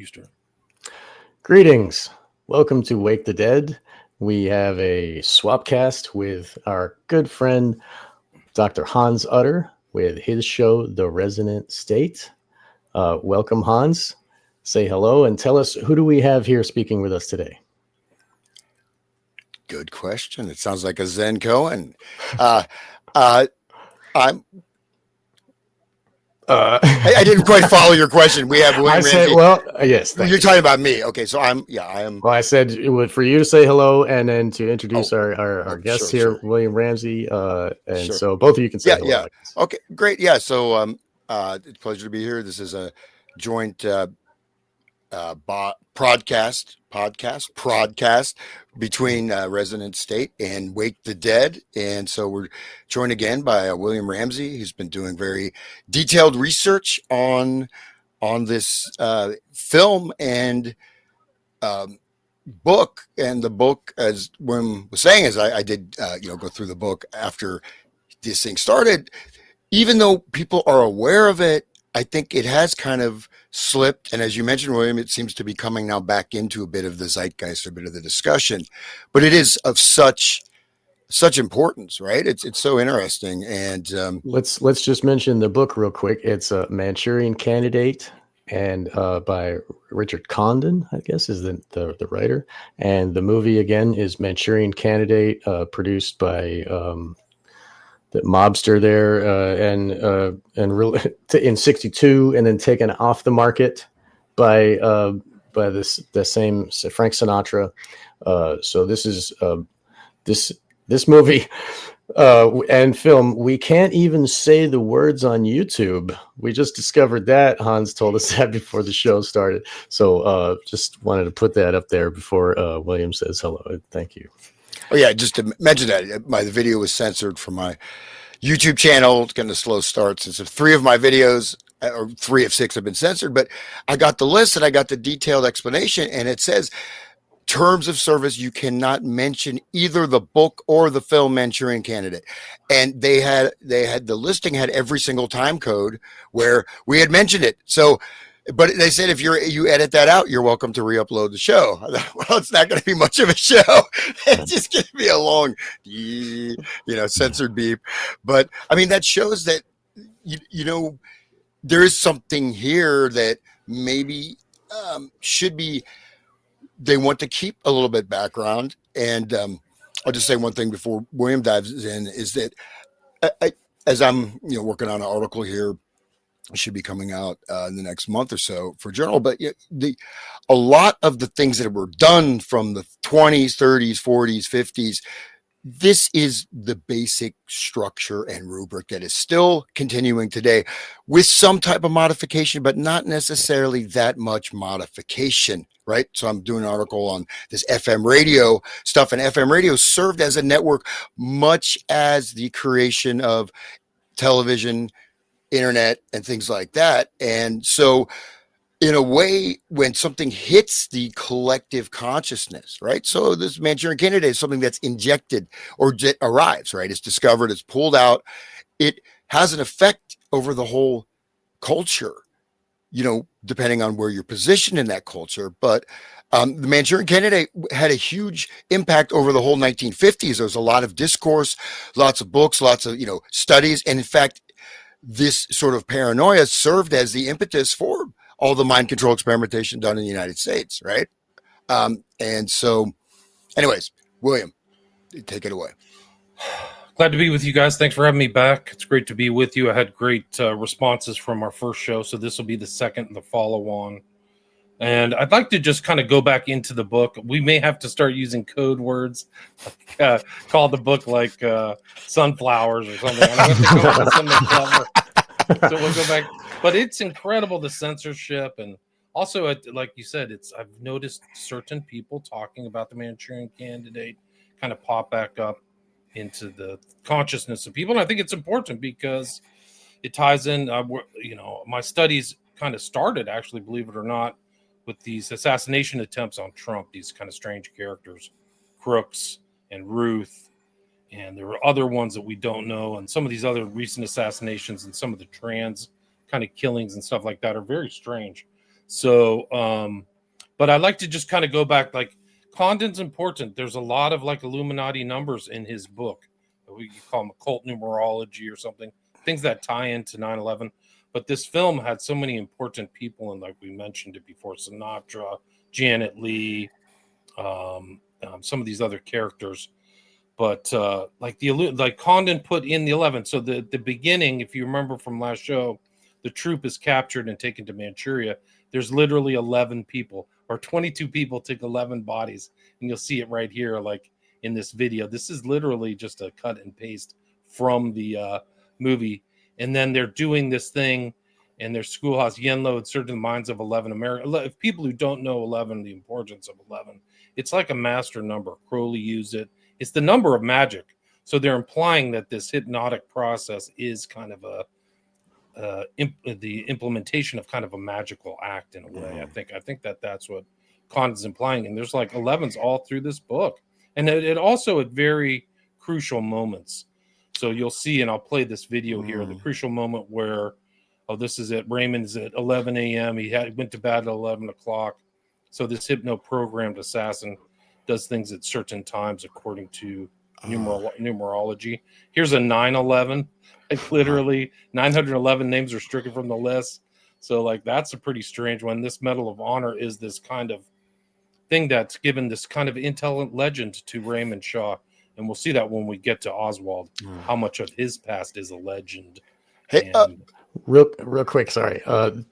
start. Greetings. Welcome to Wake the Dead. We have a swapcast with our good friend, Dr. Hans Utter, with his show, The Resonant State. Welcome, Hans. Say hello and tell us, who do we have here speaking with us today? Good question. It sounds like a Zen Cohen. I'm. I didn't quite follow your question. We have William Ramsey. Yes. You're talking about me. Okay, so I am. Well, I said it would for you to say hello and then to introduce our guests here, sure. William Ramsey. So both of you can say hello. Yeah. Okay, great. Yeah. So it's a pleasure to be here. This is a joint podcast between Resonant State and Wake the Dead. And so we're joined again by William Ramsey, who's been doing very detailed research on this film and book. And the book, as William was saying, as I did go through the book after this thing started, even though people are aware of it, I think it has kind of slipped. And as you mentioned, William, it seems to be coming now back into a bit of the zeitgeist, a bit of the discussion. But it is of such importance, right? It's so interesting. And let's just mention the book real quick. It's a Manchurian Candidate, and by Richard Condon, I guess, is the writer. And the movie again is Manchurian Candidate, produced by the mobster there, in '62, and then taken off the market by the same Frank Sinatra. So this is this movie and film. We can't even say the words on YouTube. We just discovered that. Hans told us that before the show started. So just wanted to put that up there before William says hello. Thank you. Oh yeah, just to mention that the video was censored from my YouTube channel. It's getting a slow start since 3 of my videos, or 3 of 6, have been censored. But I got the list and I got the detailed explanation, and it says terms of service: you cannot mention either the book or the film Manchurian Candidate. And they had the listing had every single time code where we had mentioned it. So. But they said if you edit that out, you're welcome to re-upload the show. Well, it's not going to be much of a show. It's just going to be a long, censored beep. But I mean, that shows that there is something here that maybe should be. They want to keep a little bit background. And I'll just say one thing before William dives in: is that as I'm working on an article here. Should be coming out in the next month or so for journal, but a lot of the things that were done from the 20s, 30s, 40s, 50s, this is the basic structure and rubric that is still continuing today with some type of modification, but not necessarily that much modification, right? So I'm doing an article on this FM radio stuff, and FM radio served as a network much as the creation of television, internet, and things like that. And so in a way, when something hits the collective consciousness, right? So this Manchurian Candidate is something that's injected or arrives, right? It's discovered, it's pulled out. It has an effect over the whole culture, depending on where you're positioned in that culture. But the Manchurian Candidate had a huge impact over the whole 1950s. There was a lot of discourse, lots of books, lots of, studies. And in fact, this sort of paranoia served as the impetus for all the mind control experimentation done in the United States, right? And so, anyways, William, take it away. Glad to be with you guys. Thanks for having me back. It's great to be with you. I had great responses from our first show, so this will be the second and the follow-on. And I'd like to just kind of go back into the book. We may have to start using code words, call the book like sunflowers or something. I have to come up with something clever. So we'll go back. But it's incredible, the censorship. And also, like you said, I've noticed certain people talking about the Manchurian Candidate kind of pop back up into the consciousness of people. And I think it's important because it ties in, my studies kind of started, actually, believe it or not, with these assassination attempts on Trump, these kind of strange characters, Crooks and Ruth, and there were other ones that we don't know, and some of these other recent assassinations and some of the trans kind of killings and stuff like that are very strange. So, but I like to just kind of go back, like Condon's important. There's a lot of like Illuminati numbers in his book. We call them occult numerology or something, things that tie into 9/11. But this film had so many important people, and like we mentioned it before, Sinatra, Janet Leigh, some of these other characters. But like Condon put in the 11. So the beginning, if you remember from last show, the troop is captured and taken to Manchuria. There's literally 11 people, or 22 people take 11 bodies, and you'll see it right here, like in this video. This is literally just a cut and paste from the movie. And then they're doing this thing in their schoolhouse. Yenlo inserted in the minds of 11 American. If people who don't know 11, the importance of 11, it's like a master number. Crowley used it. It's the number of magic. So they're implying that this hypnotic process is kind of the implementation of kind of a magical act in a way. I think that's what Condon's implying. And there's like 11s all through this book. And it also at very crucial moments. So you'll see, and I'll play this video here, the crucial moment where, this is it. Raymond's at 11 a.m. He went to bed at 11 o'clock. So this hypno-programmed assassin does things at certain times according to numerology. Here's a 9/11. Like literally 911 names are stricken from the list. So like that's a pretty strange one. This Medal of Honor is this kind of thing that's given this kind of intelligent legend to Raymond Shaw. And we'll see that when we get to Oswald, how much of his past is a legend. Hey, real quick, sorry.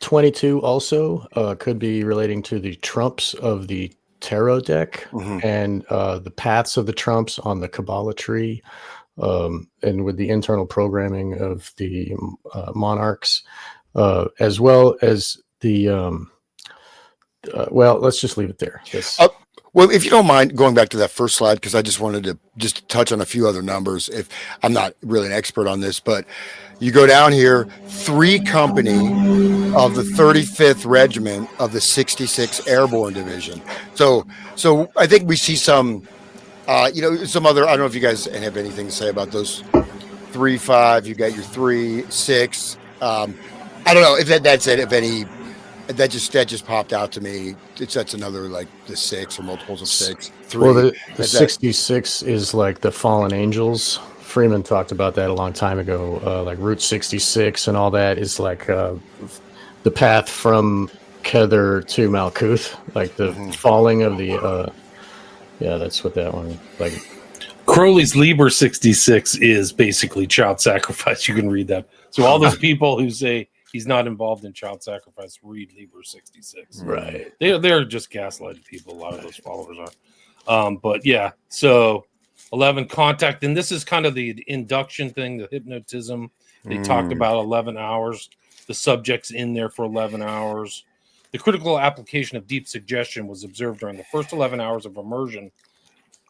22 also could be relating to the trumps of the tarot deck and the paths of the trumps on the Kabbalah tree, and with the internal programming of the monarchs, as well as the well, let's just leave it there. Well, if you don't mind going back to that first slide, because I just wanted to just touch on a few other numbers. If I'm not really an expert on this, but you go down here, 3 company of the 35th Regiment of the 66th Airborne Division. So I think we see some, some other. I don't know if you guys have anything to say about those 3, 5. You got your 3, 6. I don't know if that's it. If any. That just popped out to me. That's another like the 6 or multiples of 6. 3. Well, the 66 is like the fallen angels. Freeman talked about that a long time ago. Like Route 66 and all that is like the path from Kether to Malkuth, like the falling of the. Yeah, that's what that one like. Crowley's Liber 66 is basically child sacrifice. You can read that. So all those people who say he's not involved in child sacrifice, read Liber 66. Right. They're just gaslighted people. A lot of those followers are. But yeah, so 11 contact. And this is kind of the induction thing, the hypnotism. They talked about 11 hours. The subject's in there for 11 hours. The critical application of deep suggestion was observed during the first 11 hours of immersion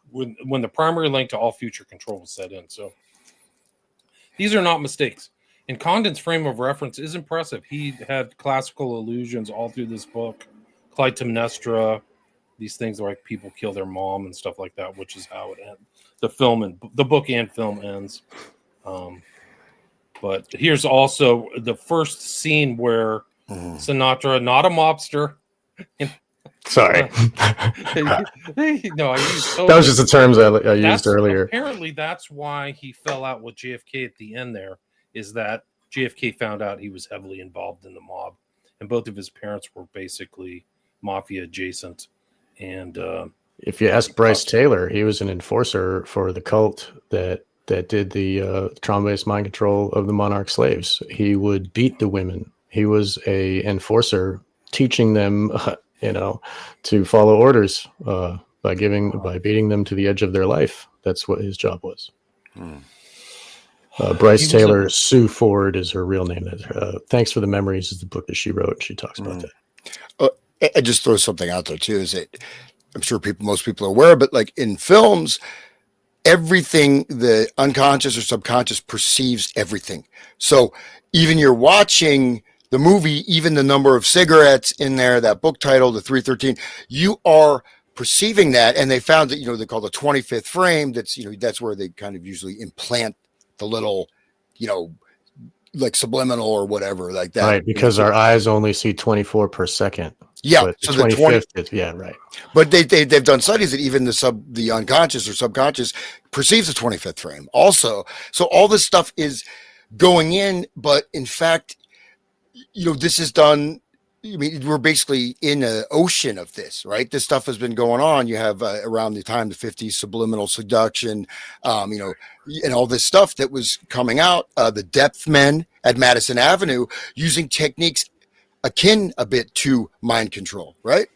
when the primary link to all future control was set in. So these are not mistakes. And Condon's frame of reference is impressive. He had classical allusions all through this book. Clytemnestra, these things like people kill their mom and stuff like that, which is how it ends. The book and film ends. But here's also the first scene where Sinatra, not a mobster. Sorry. No, that was just the terms I used earlier. Apparently, that's why he fell out with JFK at the end there. Is that JFK found out he was heavily involved in the mob, and both of his parents were basically mafia adjacent. And if you ask Bryce Taylor, he was an enforcer for the cult that did the trauma-based mind control of the monarch slaves. He would beat the women. He was a enforcer, teaching them, to follow orders by beating them to the edge of their life. That's what his job was. Bryce Taylor, Sue Ford is her real name. Thanks for the Memories is the book that she wrote. She talks about that. I just throw something out there too. Is that I'm sure most people are aware, but like in films, everything the unconscious or subconscious perceives everything. So even you're watching the movie, even the number of cigarettes in there, that book title, the 313, you are perceiving that. And they found that, they call the 25th frame. That's where they kind of usually implant the little, like subliminal or whatever like that. Right, because our eyes only see 24 per second. Yeah, but so the the 25th is, yeah, right. But they've done studies that even the unconscious or subconscious perceives the 25th frame also. So all this stuff is going in, but in fact, this is done. I mean, we're basically in an ocean of this, right? This stuff has been going on. You have around the time the 50s, subliminal seduction, and all this stuff that was coming out. The depth men at Madison Avenue using techniques akin a bit to mind control, right?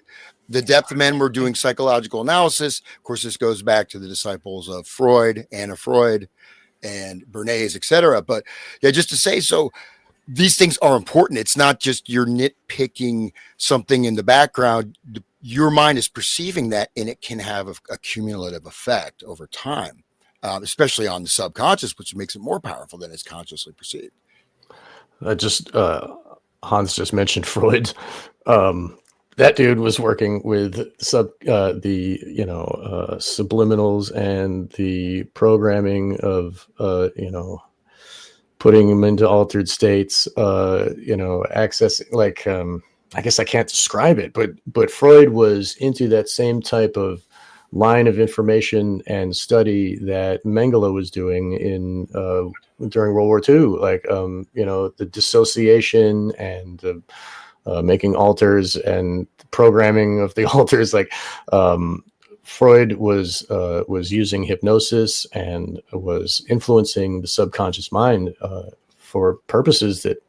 The depth men were doing psychological analysis. Of course, this goes back to the disciples of Freud, Anna Freud, and Bernays, etc. But yeah, just to say, so these things are important. It's not just you're nitpicking something in the background. Your mind is perceiving that, and it can have a cumulative effect over time, especially on the subconscious, which makes it more powerful than it's consciously perceived. Hans just mentioned Freud. That dude was working with subliminals and the programming of putting them into altered states, accessing I guess I can't describe it, but Freud was into that same type of line of information and study that Mengele was doing during World War II, the dissociation and making alters and programming of the alters. Freud was using hypnosis and was influencing the subconscious mind for purposes that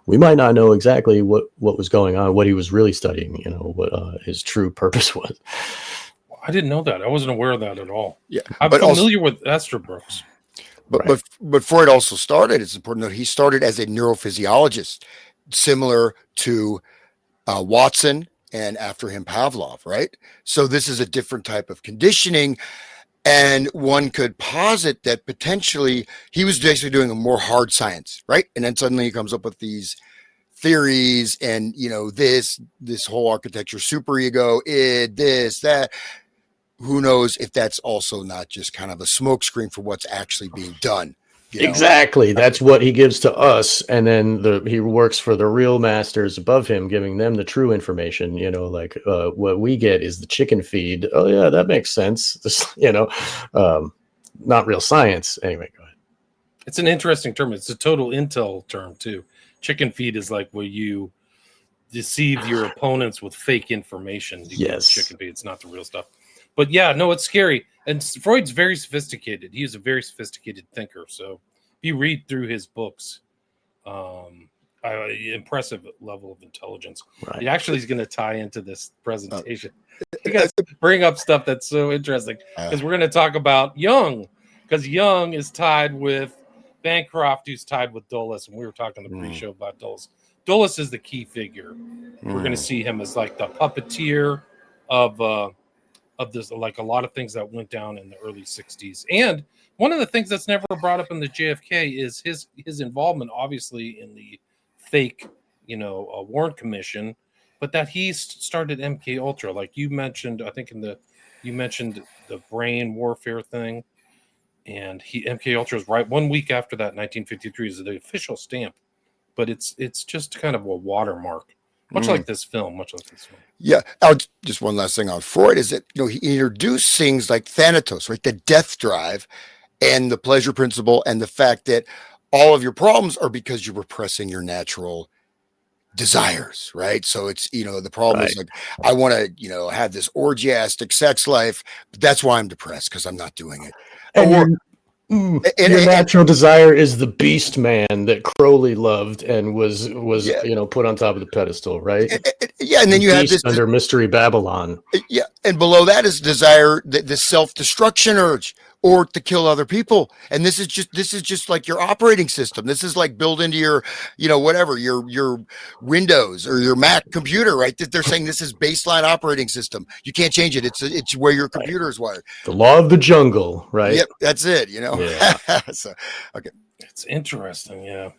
we might not know exactly what was going on, what he was really studying, what his true purpose was. I didn't know that. I wasn't aware of that at all. Yeah, I'm familiar with Estabrooks. But Freud also started, it's important to note, he started as a neurophysiologist, similar to Watson and after him Pavlov, right? So this is a different type of conditioning, and one could posit that potentially he was basically doing a more hard science, right? And then suddenly he comes up with these theories and, this whole architecture, superego, this, that. Who knows if that's also not just kind of a smokescreen for what's actually being done. Exactly. That's what he gives to us. And then he works for the real masters above him, giving them the true information. What we get is the chicken feed. Oh, yeah, that makes sense. Not real science. Anyway, go ahead. It's an interesting term. It's a total intel term, too. Chicken feed is like where you deceive your opponents with fake information. Yes. Chicken feed. It's not the real stuff. But yeah, no, it's scary. And Freud's very sophisticated. He's a very sophisticated thinker. So if you read through his books, impressive level of intelligence. Right. He actually is going to tie into this presentation. You guys bring up stuff that's so interesting because we're going to talk about Jung, because Jung is tied with Bancroft, who's tied with Dulles. And we were talking the pre-show about Dulles. Dulles is the key figure. We're going to see him as like the puppeteer of this, like a lot of things that went down in the early 60s. And one of the things that's never brought up in the JFK is his involvement, obviously, in the fake, Warren Commission, but that he started MK Ultra. Like you mentioned, I think you mentioned the brain warfare thing. And MK Ultra is right 1 week after that, 1953 is the official stamp. But it's just kind of a watermark. Much like this film. Yeah. Just one last thing on Freud is that, he introduced things like Thanatos, right? The death drive and the pleasure principle, and the fact that all of your problems are because you're repressing your natural desires, right? So it's, the problem is like, I want to, have this orgiastic sex life, but that's why I'm depressed, because I'm not doing it. And your natural desire is the beast man that Crowley loved and was put on top of the pedestal, right? And then you have this under Mystery Babylon. Yeah, and below that is desire, the self-destruction urge, or to kill other people. And this is just like your operating system. This is like built into your, whatever, your Windows or your Mac computer, right? That they're saying this is baseline operating system. You can't change it. It's where your computer is wired. The law of the jungle, right? Yep, that's it. Yeah. So, okay. It's interesting, yeah.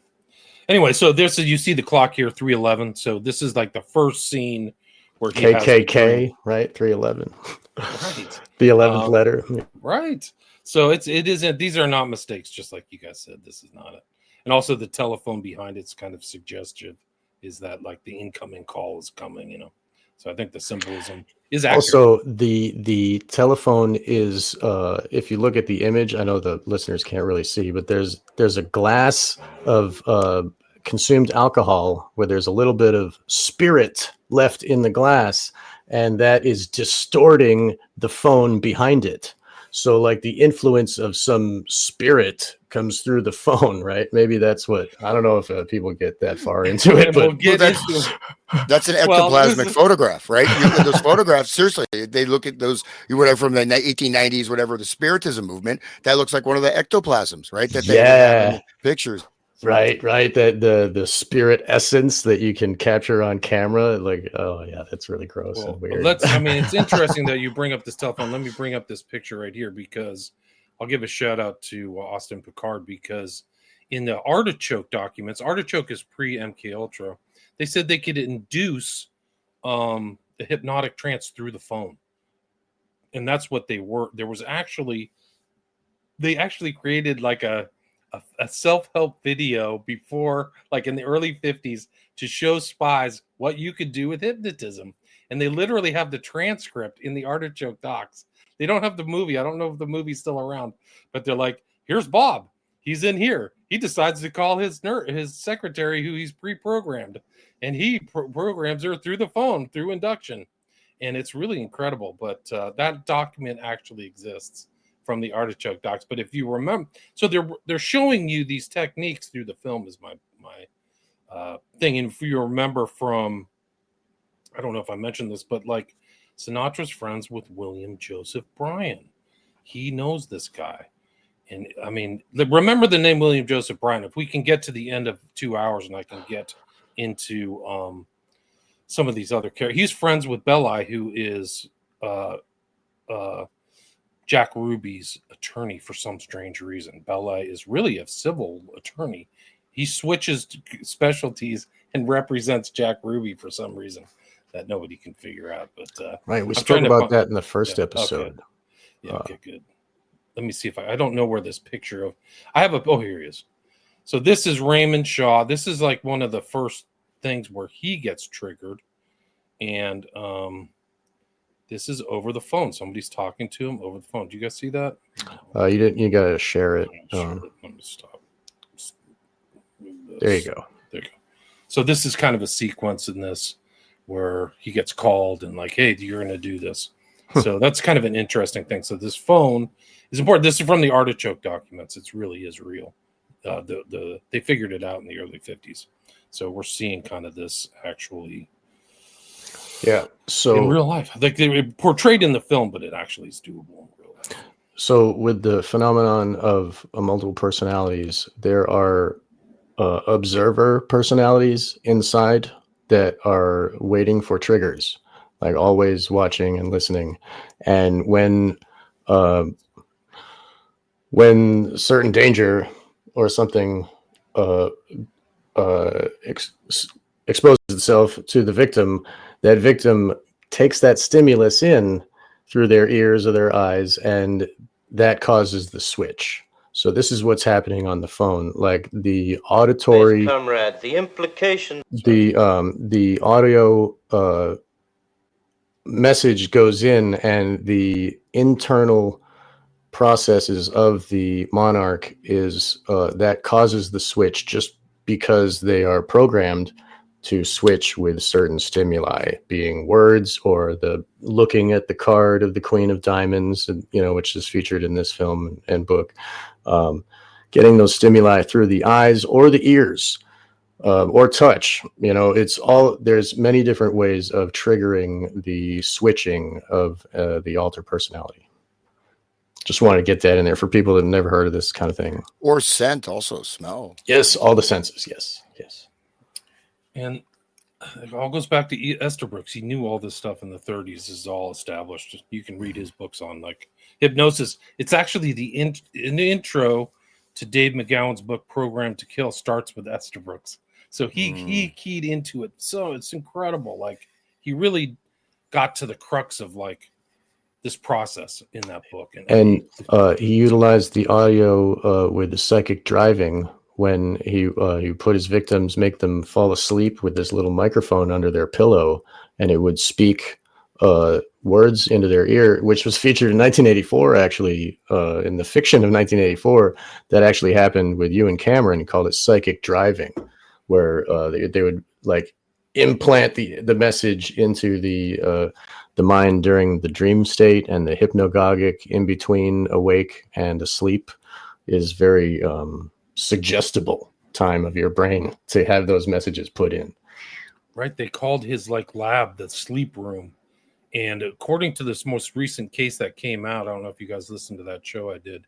Anyway, so you see the clock here, 3:11. So this is like the first scene where he KKK, right? 3:11. Right. The 11th letter. Right. So it isn't. These are not mistakes. Just like you guys said, this is not it. And also the telephone behind it's kind of suggestive, is that like the incoming call is coming, you know. So I think the symbolism is accurate. Also, the telephone is if you look at the image, I know the listeners can't really see, but there's a glass of consumed alcohol where there's a little bit of spirit left in the glass, and that is distorting the phone behind it. So like the influence of some spirit comes through the phone, right? Maybe that's what, I don't know if people get that far into it, but that's an ectoplasmic photograph, right? Those photographs, seriously, they look at those, whatever, from the 1890s, whatever, the Spiritism movement, that looks like one of the ectoplasms, right? That they have in the pictures. Right. That the spirit essence that you can capture on camera, like, oh yeah, that's really gross and weird. I mean, it's interesting that you bring up this telephone. Let me bring up this picture right here, because I'll give a shout out to Austin Picard, because in the Artichoke documents, Artichoke is pre-MK Ultra, they said they could induce the hypnotic trance through the phone, and that's what they were. They actually created like a self-help video before, like in the early 50s, to show spies what you could do with hypnotism. And they literally have the transcript in the Artichoke docs. They don't have the movie. I don't know if the movie's still around, but they're like, here's Bob. He's in here. He decides to call his secretary, who he's pre-programmed, and he programs her through the phone, through induction. And it's really incredible. But that document actually exists from the Artichoke docs. But if you remember, so they're showing you these techniques through the film, is my thing. And if you remember from, I don't know if I mentioned this, but like Sinatra's friends with William Joseph Bryan. He knows this guy. And I mean, remember the name William Joseph Bryan. If we can get to the end of 2 hours and I can get into some of these other characters. He's friends with Belli, who is Jack Ruby's attorney for some strange reason. Belli is really a civil attorney. He switches to specialties and represents Jack Ruby for some reason that nobody can figure out. But right, we spoke about that in the first episode. Okay. Yeah, okay, good. Let me see if I don't know where this picture of. I have here he is. So this is Raymond Shaw. This is like one of the first things where he gets triggered, and this is over the phone. Somebody's talking to him over the phone. Do you guys see that? You didn't. You gotta share it. Let me stop. There you go. There you go. So this is kind of a sequence in this where he gets called and like, hey, you're going to do this. So that's kind of an interesting thing. So this phone is important. This is from the Artichoke documents. It really is real. They figured it out in the early 50s. So we're seeing kind of this actually. Yeah. So in real life, like they were portrayed in the film, but it actually is doable in real life. So with the phenomenon of multiple personalities, there are observer personalities inside that are waiting for triggers, like always watching and listening. And when certain danger or something exposes itself to the victim, that victim takes that stimulus in through their ears or their eyes, and that causes the switch. So this is what's happening on the phone, like the auditory, comrade, the implications, the audio message goes in, and the internal processes of the monarch is that causes the switch, just because they are programmed to switch with certain stimuli, being words or the looking at the card of the Queen of Diamonds, which is featured in this film and book. Getting those stimuli through the eyes or the ears or touch, it's all, there's many different ways of triggering the switching of the alter personality. Just wanted to get that in there for people that have never heard of this kind of thing. Or scent, also smell. Yes, all the senses. Yes. And it all goes back to Estabrook. He knew all this stuff in the 30s. This is all established. You can read his books on like hypnosis. It's actually the intro to Dave McGowan's book, Program to Kill, starts with Estabrooks. So he keyed into it. So it's incredible. Like he really got to the crux of like this process in that book. And he utilized the audio with the psychic driving, when he put his victims, make them fall asleep with this little microphone under their pillow, and it would speak words into their ear, which was featured in 1984, actually, in the fiction of 1984, that actually happened with Ewan Cameron, called it psychic driving, where they would like implant the message into the mind during the dream state, and the hypnagogic in between awake and asleep is very suggestible time of your brain to have those messages put in. Right. They called his like lab the sleep room. And according to this most recent case that came out, I don't know if you guys listened to that show I did,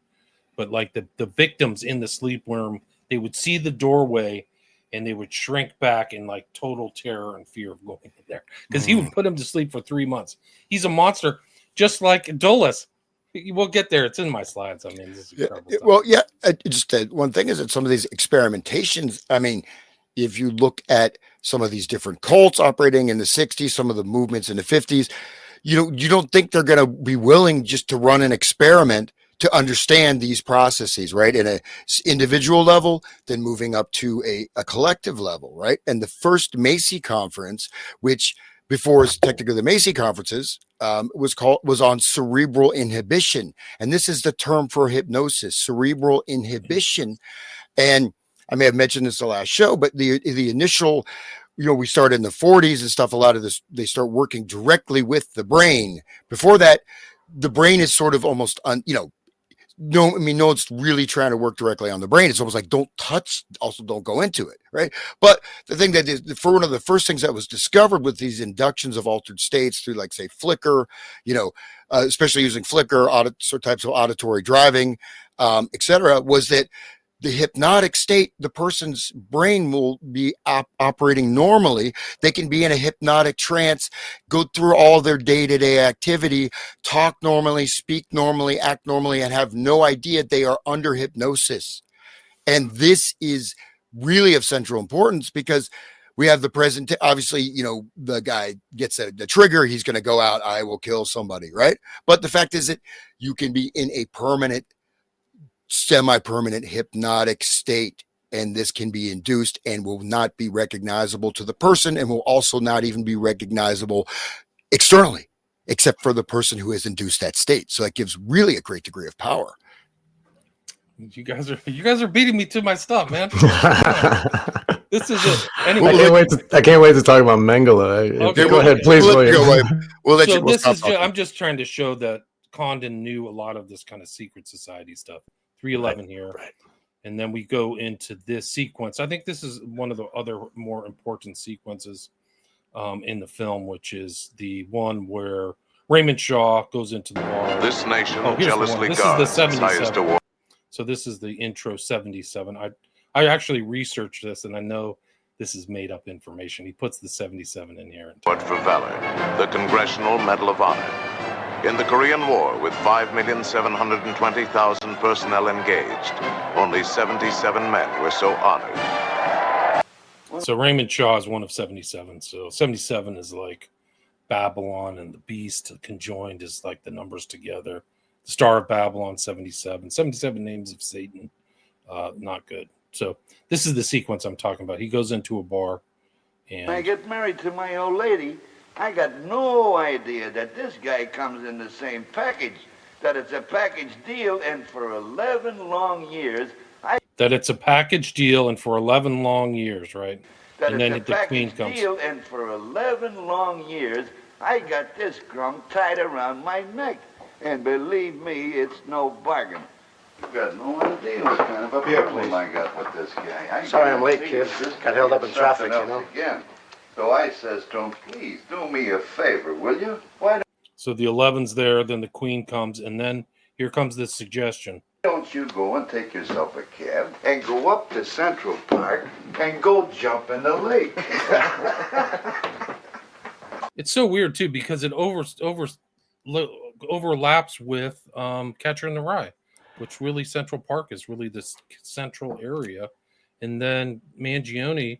but like the victims in the sleep room, they would see the doorway and they would shrink back in like total terror and fear of going in there, because he would put him to sleep for 3 months. He's a monster, just like Dulles. We'll get there. It's in my slides. I mean, this is incredible stuff. Well, yeah. Just one thing is that some of these experimentations, I mean, if you look at some of these different cults operating in the 60s, some of the movements in the 50s, you don't think they're going to be willing just to run an experiment to understand these processes, right? In a individual level, then moving up to a collective level, right? And the first Macy conference, which before was technically the Macy conferences, was on cerebral inhibition. And this is the term for hypnosis, cerebral inhibition. And I may have mentioned this the last show, but the initial, we started in the 40s and stuff. A lot of this, they start working directly with the brain. Before that, the brain is sort of almost no one's really trying to work directly on the brain. It's almost like don't touch, also don't go into it, right? But the thing that is, for one of the first things that was discovered with these inductions of altered states through, like, say, flicker, especially using flicker, types of auditory driving, etc., was that the hypnotic state, the person's brain will be operating normally. They can be in a hypnotic trance, go through all their day-to-day activity, talk normally, speak normally, act normally, and have no idea they are under hypnosis. And this is really of central importance, because we have the present, obviously, the guy gets the trigger, he's going to go out, I will kill somebody, right? But the fact is that you can be in a permanent, semi-permanent hypnotic state, and this can be induced and will not be recognizable to the person, and will also not even be recognizable externally, except for the person who has induced that state. So that gives really a great degree of power. You guys are beating me to my stuff, man. This is it. Anyway, I can't wait to talk about Mengele. Okay, go ahead, please. I'm just trying to show that Condon knew a lot of this kind of secret society stuff. 311 here. Right. And then we go into this sequence. I think this is one of the other more important sequences in the film, which is the one where Raymond Shaw goes into the bar. This nation jealously guards its highest award. So this is the intro 77. I actually researched this, and I know this is made up information. He puts the 77 in here. But for valor, the Congressional Medal of Honor. In the Korean War, with 5,720,000 personnel engaged, only 77 men were so honored. So Raymond Shaw is one of 77. So 77 is like Babylon, and the beast conjoined is like the numbers together. The Star of Babylon, 77. 77 names of Satan. Not good. So this is the sequence I'm talking about. He goes into a bar. And when I get married to my old lady, I got no idea that this guy comes in the same package, that it's a package deal, and for 11 long years, that it's a package deal, and for 11 long years, right? That and it's then a the Queen package comes. deal, and for 11 long years, I got this crumb tied around my neck. And believe me, it's no bargain. You've got no idea what kind of a problem I got with this guy. Sorry I'm late, kid. Got held up in traffic, Again. So I says to him, please do me a favor, will you? Why So the 11's there, then the Queen comes, and then here comes this suggestion. don't you go and take yourself a cab and go up to Central Park and go jump in the lake? It's so weird, too, because it overlaps with Catcher in the Rye, which really Central Park is really this central area. And then Mangione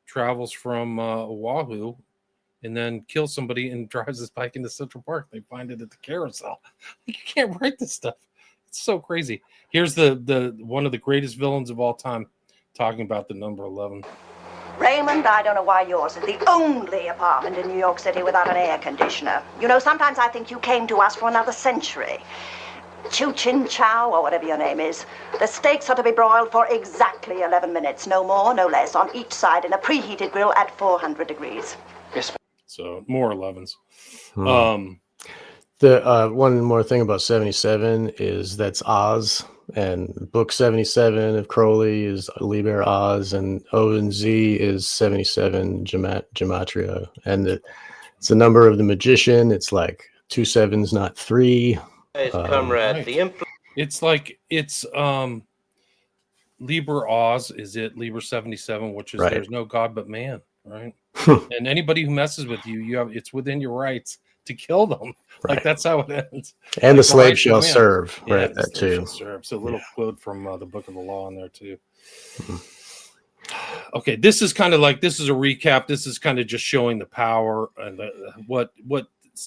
travels from Oahu and then kills somebody and drives his bike into Central Park. They find it at the carousel. You can't write this stuff. It's so crazy. Here's the one of the greatest villains of all time talking about the number 11. Raymond, I don't know why yours is the only apartment in New York City without an air conditioner. You know, sometimes I think you came to us for another century. Chu Chin Chow, or whatever your name is. The steaks are to be broiled for exactly 11 minutes, no more, no less, on each side in a preheated grill at 400 degrees. Yes. So more 11s. The one more thing about 77 is that's Oz, and book 77 of Crowley is Liber Oz, and O and Z is 77 gematria, and it's the number of the magician. It's like 2 sevens, not 3. Comrade, Right. It's like it's Liber Oz, is it Liber 77, which is Right. there's no God but man, right? And anybody who messes with you, it's within your rights to kill them. Like Right. that's how it ends. And Like the slave rights of shall man. serve, Yeah, right? the That slave too. shall serve. So a little quote from the Book of the Law in there too. Okay, this is a recap. This is kind of just showing the power and what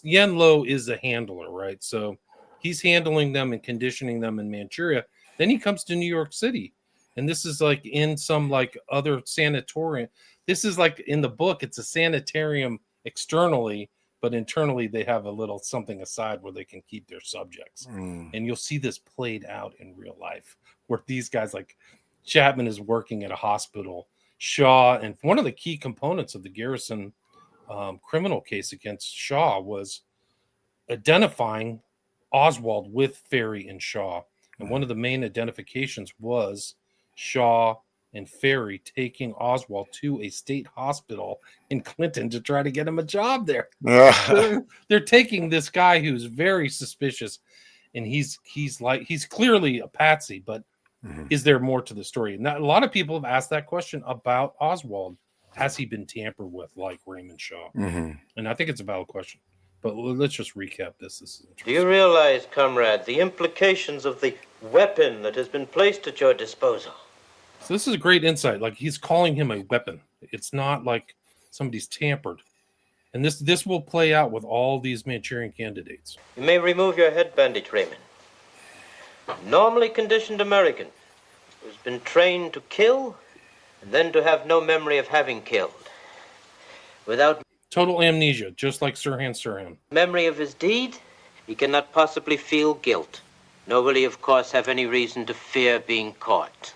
Yen Lo is a handler, right? So he's handling them and conditioning them in Manchuria. Then he comes to New York City, and this is like in some like other sanatorium. This is like in the book, it's a sanitarium externally, but internally they have a little something aside where they can keep their subjects. And you'll see this played out in real life, where these guys like Chapman is working at a hospital. Shaw, and one of the key components of the Garrison criminal case against Shaw was identifying Oswald with Ferry and Shaw. And one of the main identifications was Shaw and Ferry taking Oswald to a state hospital in Clinton to try to get him a job there. They're taking this guy who's very suspicious, and he's clearly a patsy, but is there more to the story? And a lot of people have asked that question about Oswald. Has he been tampered with like Raymond Shaw? And I think it's a valid question. But let's just recap this. This is interesting. Do you realize, comrade, the implications of the weapon that has been placed at your disposal? So this is a great insight. Like he's calling him a weapon. It's not like somebody's tampered. And this will play out with all these Manchurian candidates. You may remove your head bandage, Raymond. Normally conditioned American who's been trained to kill and then to have no memory of having killed. Without total amnesia, just like Sirhan. Memory of his deed, he cannot possibly feel guilt. Nor will he, of course, have any reason to fear being caught.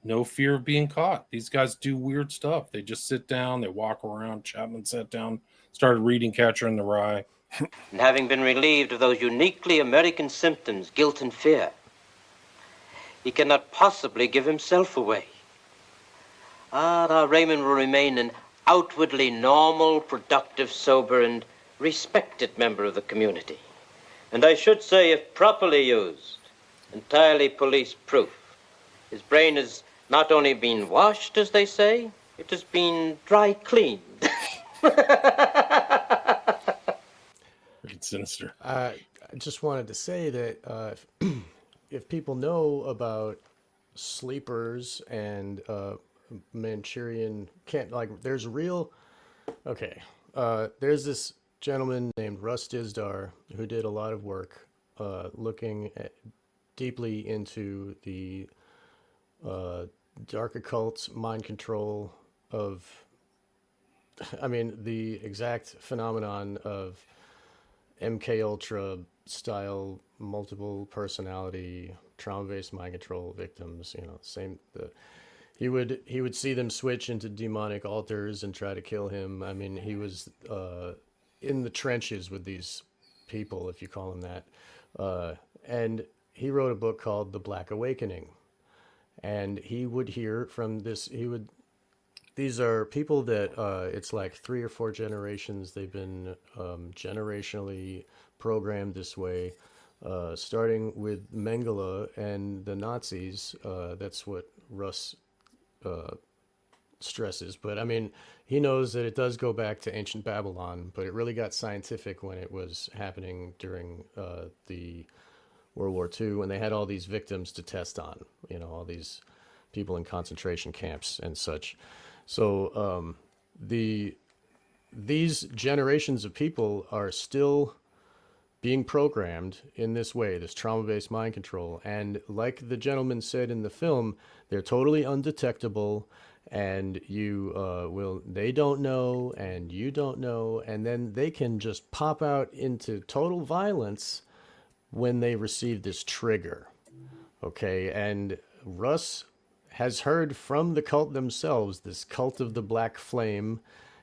No fear of being caught. These guys do weird stuff. They just sit down, they walk around. Chapman sat down, started reading Catcher in the Rye. And having been relieved of those uniquely American symptoms, guilt and fear, he cannot possibly give himself away. Now Raymond will remain an outwardly normal, productive, sober, and respected member of the community. And I should say, if properly used, entirely police-proof. His brain has not only been washed, as they say, it has been dry cleaned. It's sinister. I just wanted to say that if people know about sleepers and Manchurian there's this gentleman named Russ Dizdar who did a lot of work looking deeply into the dark occult mind control of the exact phenomenon of MK Ultra style multiple personality trauma-based mind control victims. He would see them switch into demonic altars and try to kill him. I mean, he was in the trenches with these people, if you call them that. And he wrote a book called The Black Awakening. And he would hear from this. These are people that it's like 3 or 4 generations. They've been generationally programmed this way, starting with Mengele and the Nazis. That's what Russ stresses. But I mean, he knows that it does go back to ancient Babylon, but it really got scientific when it was happening during the World War II, when they had all these victims to test on, all these people in concentration camps and such. So these generations of people are still being programmed in this way, this trauma-based mind control. And like the gentleman said in the film, they're totally undetectable, and they don't know, and you don't know, and then they can just pop out into total violence when they receive this trigger. Okay, and Russ has heard from the cult themselves, this cult of the Black Flame,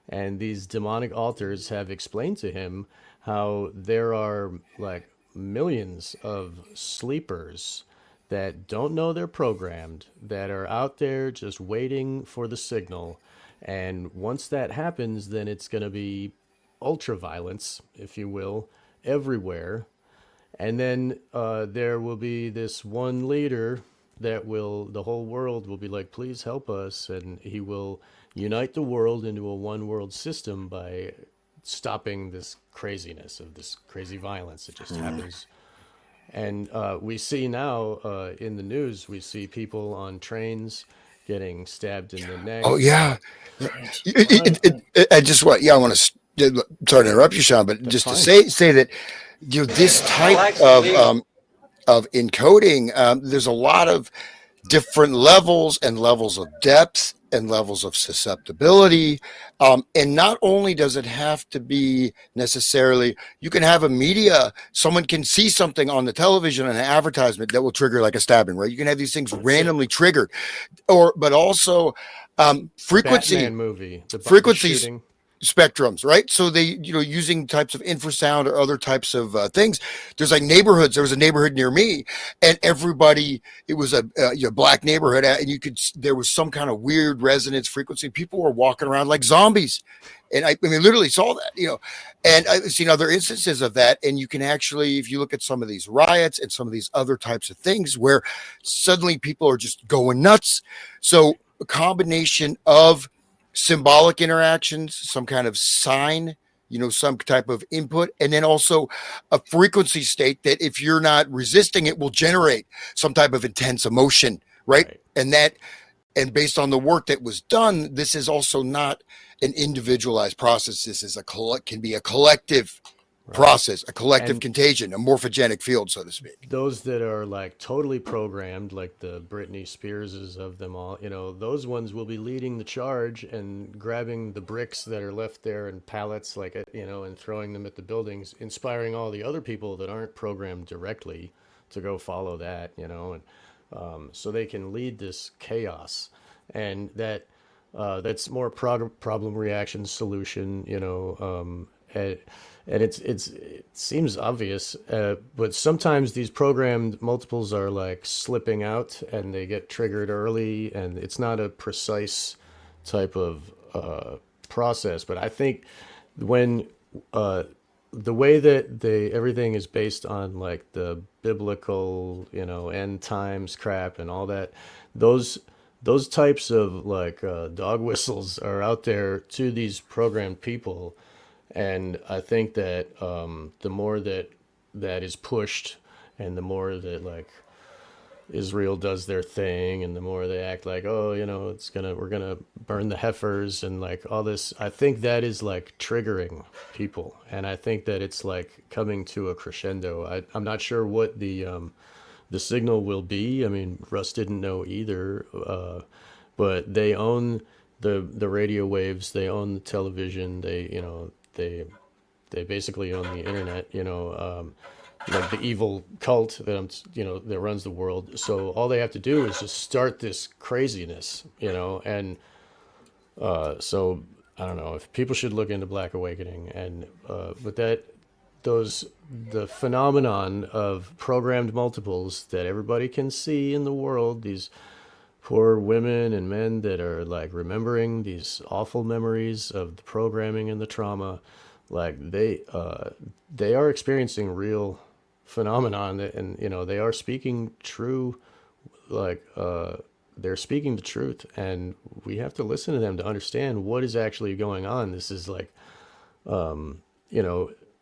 and these demonic altars have explained to him how there are like millions of sleepers that don't know they're programmed, that are out there just waiting for the signal. And once that happens, then it's going to be ultra violence, if you will, everywhere. And then there will be this one leader that the whole world will be like, please help us. And he will unite the world into a one world system by stopping this craziness of this crazy violence that just happens. And we see now in the news, we see people on trains getting stabbed in the neck. Oh yeah. I just want, I want to, sorry to interrupt you, Sean, but just to say that, this type of encoding, there's a lot of different levels and levels of depth and levels of susceptibility. And not only does it have to be necessarily, you can have a media, someone can see something on the television, an advertisement that will trigger like a stabbing, right? You can have these things randomly triggered, but also frequency. Batman movie, frequencies. Spectrums, right? So they, using types of infrasound or other types of things. There's like neighborhoods. There was a neighborhood near me, and everybody, it was a black neighborhood, and there was some kind of weird resonance frequency. People were walking around like zombies, and I mean, literally saw that, and I've seen other instances of that. And you can actually, if you look at some of these riots and some of these other types of things, where suddenly people are just going nuts. So a combination of symbolic interactions, some kind of sign, some type of input, and then also a frequency state that if you're not resisting it will generate some type of intense emotion, right? And based on the work that was done, this is also not an individualized process. This is can be a collective process, a collective contagion, a morphogenic field, so to speak. Those that are like totally programmed, like the Britney Spearses of them all, those ones will be leading the charge and grabbing the bricks that are left there and pallets, like, and throwing them at the buildings, inspiring all the other people that aren't programmed directly to go follow that, and so they can lead this chaos. And that's more problem reaction solution, and it seems obvious, but sometimes these programmed multiples are like slipping out and they get triggered early, and it's not a precise type of process. But I think when the way that everything is based on like the biblical, end times crap and all that, those types of like dog whistles are out there to these programmed people. And I think that the more that is pushed, and the more that like Israel does their thing, and the more they act like, we're gonna burn the heifers and like all this, I think that is like triggering people, and I think that it's like coming to a crescendo. I'm not sure what the signal will be. I mean, Russ didn't know either, but they own the radio waves, they own the television, they basically own the internet, like the evil cult that runs the world. So all they have to do is just start this craziness, and so I don't know if people should look into Black Awakening, and but the phenomenon of programmed multiples that everybody can see in the world, these poor women and men that are like remembering these awful memories of the programming and the trauma, like they are experiencing real phenomenon, and they are speaking true, like they're speaking the truth, and we have to listen to them to understand what is actually going on. This is like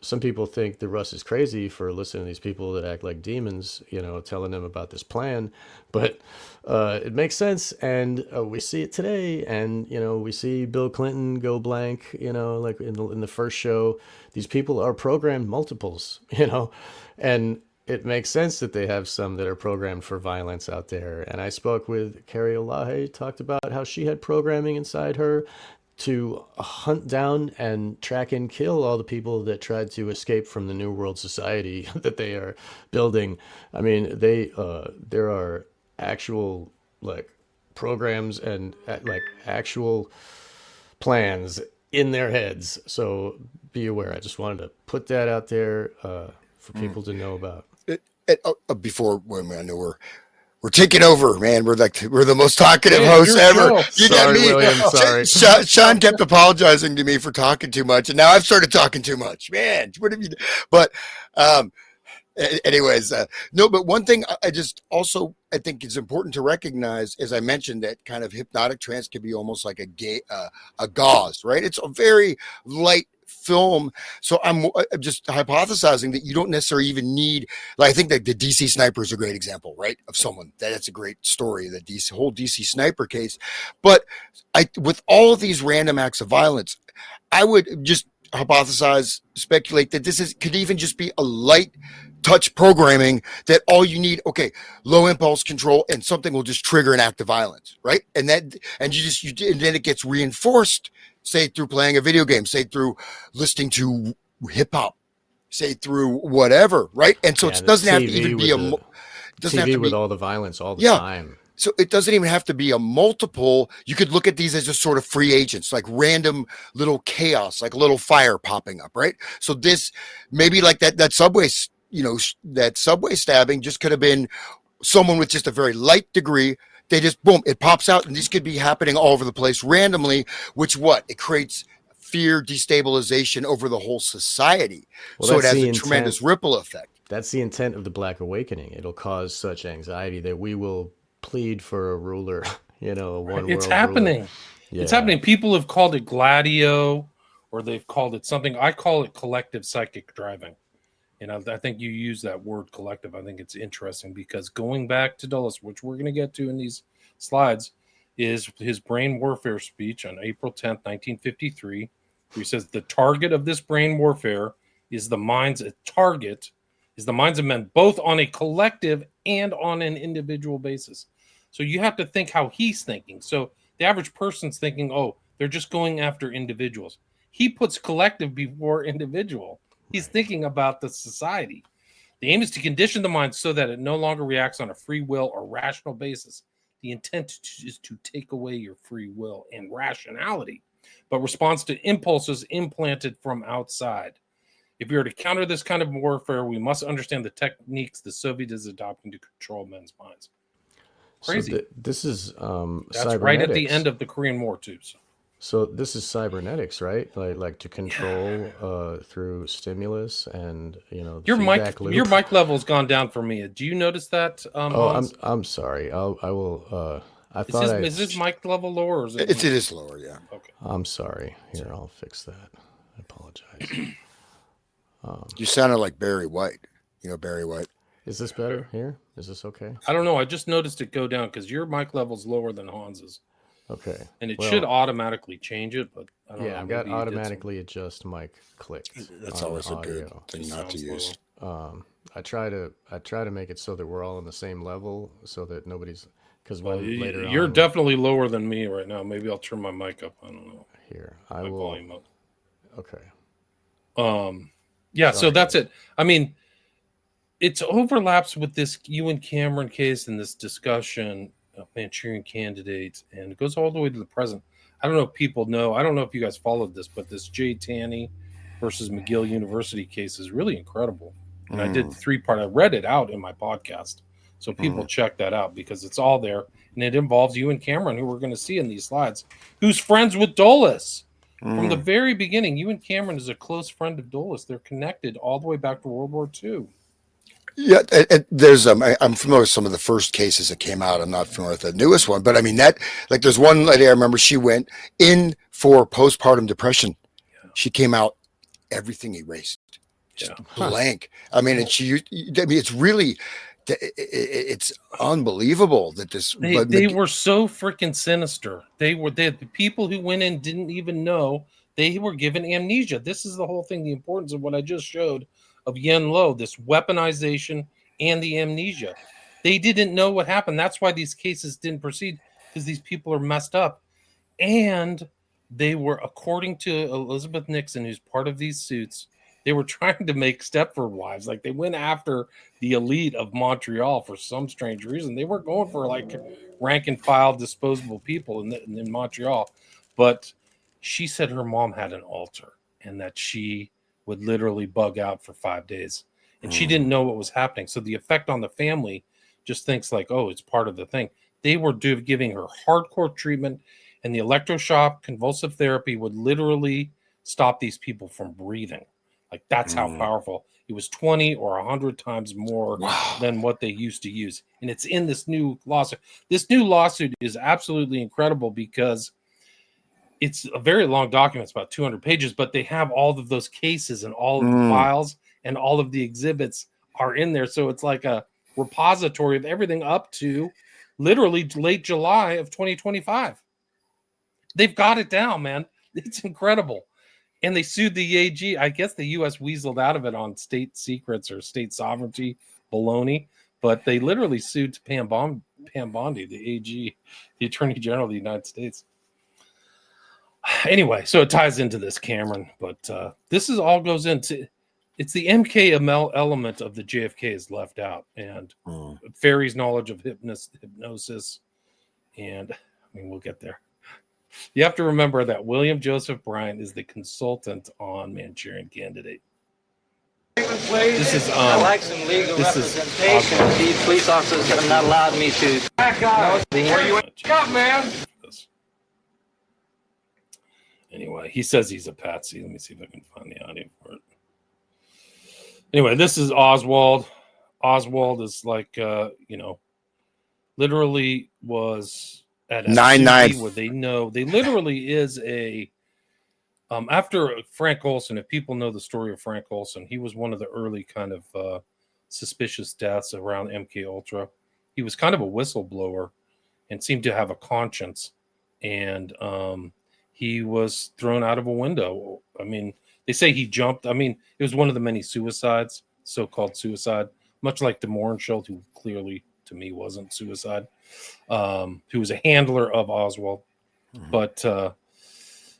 some people think that Russ is crazy for listening to these people that act like demons, telling them about this plan, but it makes sense, and we see it today, and we see Bill Clinton go blank, like in the first show. These people are programmed multiples, and it makes sense that they have some that are programmed for violence out there. And I spoke with Carrie Olahe, talked about how she had programming inside her to hunt down and track and kill all the people that tried to escape from the New World Society that they are building. I mean, there are actual like programs and like actual plans in their heads. So be aware. I just wanted to put that out there for people to know about. Before, I know we're taking over, man. We're the most talkative hosts ever. Cool. You Sorry, got me. William, sorry. Sean kept apologizing to me for talking too much, and now I've started talking too much. Man, what have you done? But anyways, no. But one thing I think it's important to recognize, as I mentioned, that kind of hypnotic trance can be almost like a gauze, right? It's a very light film. So I'm just hypothesizing that you don't necessarily even need, like, I think that the DC Sniper is a great example, right? Of someone that's a great story, the whole DC Sniper case. But with all of these random acts of violence, I would just speculate that could even just be a light touch programming, that all you need, low impulse control, and something will just trigger an act of violence, right? And then it gets reinforced, say through playing a video game, say through listening to hip hop, say through whatever, right? And so it doesn't have to even be TV with all the violence all the time. So it doesn't even have to be a multiple. You could look at these as just sort of free agents, like random little chaos, like a little fire popping up, right? So this maybe like that subway, that subway stabbing just could have been someone with just a very light degree. They just, boom, it pops out, and these could be happening all over the place randomly, which it creates fear, destabilization over the whole society. Well, so it has a tremendous ripple effect. That's the intent of the Black Awakening. It'll cause such anxiety that we will plead for a ruler, a one It's world happening. ruler. Yeah. It's happening. People have called it Gladio, or they've called it something. I call it collective psychic driving. I think you use that word collective. I think it's interesting because going back to Dulles, which we're going to get to in these slides, is his brain warfare speech on April 10th, 1953, where he says the target of this brain warfare is the minds of men, both on a collective and on an individual basis. So you have to think how he's thinking. So the average person's thinking, they're just going after individuals. He puts collective before individual. He's thinking about the society. The aim is to condition the mind so that it no longer reacts on a free will or rational basis. The intent is to take away your free will and rationality, but responds to impulses implanted from outside. If we are to counter this kind of warfare, we must understand the techniques the Soviet is adopting to control men's minds. Crazy. So this is that's right at the end of the Korean War too. So this is cybernetics, right? Like to control through stimulus and your feedback mic your mic level's gone down for me. Do you notice that? I'm sorry. I will. I thought is this mic level lower? Or is it is lower. Yeah. Okay. I'm sorry. Here, I'll fix that. I apologize. You sounded like Barry White. Barry White. Is this better here? Is this okay? I don't know. I just noticed it go down because your mic level's lower than Hans's. Okay. And it should automatically change it, but I don't know. I've got automatically adjust mic clicks. That's always a good thing not to use. I try to make it so that we're all on the same level, so that nobody's later you're definitely lower than me right now. Maybe I'll turn my mic up. I don't know. Here, I will. Volume up. Okay. Yeah. Sorry. So that's it. I mean, it overlaps with this Ewan Cameron case and this discussion of Manchurian candidates, and it goes all the way to the present. I don't know if people know. I don't know if you guys followed this, but this Jay Taney versus McGill University case is really incredible. And I did 3-part. I read it out in my podcast, so people check that out because it's all there, and it involves Ewan Cameron, who we're going to see in these slides, who's friends with Dulles from the very beginning. Ewan Cameron is a close friend of Dulles. They're connected all the way back to World War II. Yeah, there's I'm familiar with some of the first cases that came out. I'm not familiar with the newest one, but I mean there's one lady I remember. She went in for postpartum depression. Yeah. She came out everything erased. just Yeah. blank. I mean, it's really, it's unbelievable that this. They were so freaking sinister. The people who went in didn't even know they were given amnesia. This is the whole thing. The importance of what I just showed of Yen Lo, this weaponization and the amnesia. They didn't know what happened. That's why these cases didn't proceed, because these people are messed up. And they were, according to Elizabeth Nixon, who's part of these suits, they were trying to make Stepford wives. Like, they went after the elite of Montreal for some strange reason. They weren't going for like rank and file disposable people in Montreal. But she said her mom had an altar and that she would literally bug out for 5 days. And she didn't know what was happening. So the effect on the family just thinks like, oh, it's part of the thing. They were giving her hardcore treatment, and the electroshock convulsive therapy would literally stop these people from breathing. Like, that's how powerful. It was 20 or 100 times more than what they used to use. And it's in this new lawsuit. This new lawsuit is absolutely incredible because it's a very long document. It's about 200 pages, but they have all of those cases and all of the files and all of the exhibits are in there. So it's like a repository of everything up to literally late July of 2025. They've got it down, man. It's incredible. And they sued the AG. I guess the U.S. weaseled out of it on state secrets or state sovereignty baloney, but they literally sued Pam Bondi, the AG, the Attorney General of the United States. Anyway, so it ties into this, Cameron, but this is all goes into, it's the MK element of the JFK is left out, and Ferry's knowledge of hypnosis, and I mean, we'll get there. You have to remember that William Joseph Bryant is the consultant on Manchurian Candidate. This is I like some legal representation. These police officers have not allowed me to. Back up. Where you up, man? Anyway, he says he's a patsy. Let me see if I can find the audio for it. Anyway, this is Oswald. Oswald is like, literally was at 9-9 where they literally is a, after Frank Olson, if people know the story of Frank Olson, he was one of the early kind of suspicious deaths around MK Ultra. He was kind of a whistleblower and seemed to have a conscience. And, he was thrown out of a window. I mean, they say he jumped. I mean, it was one of the many suicides, so-called suicide, much like the Mohrenschildt, who clearly, to me, wasn't suicide, who was a handler of Oswald. But it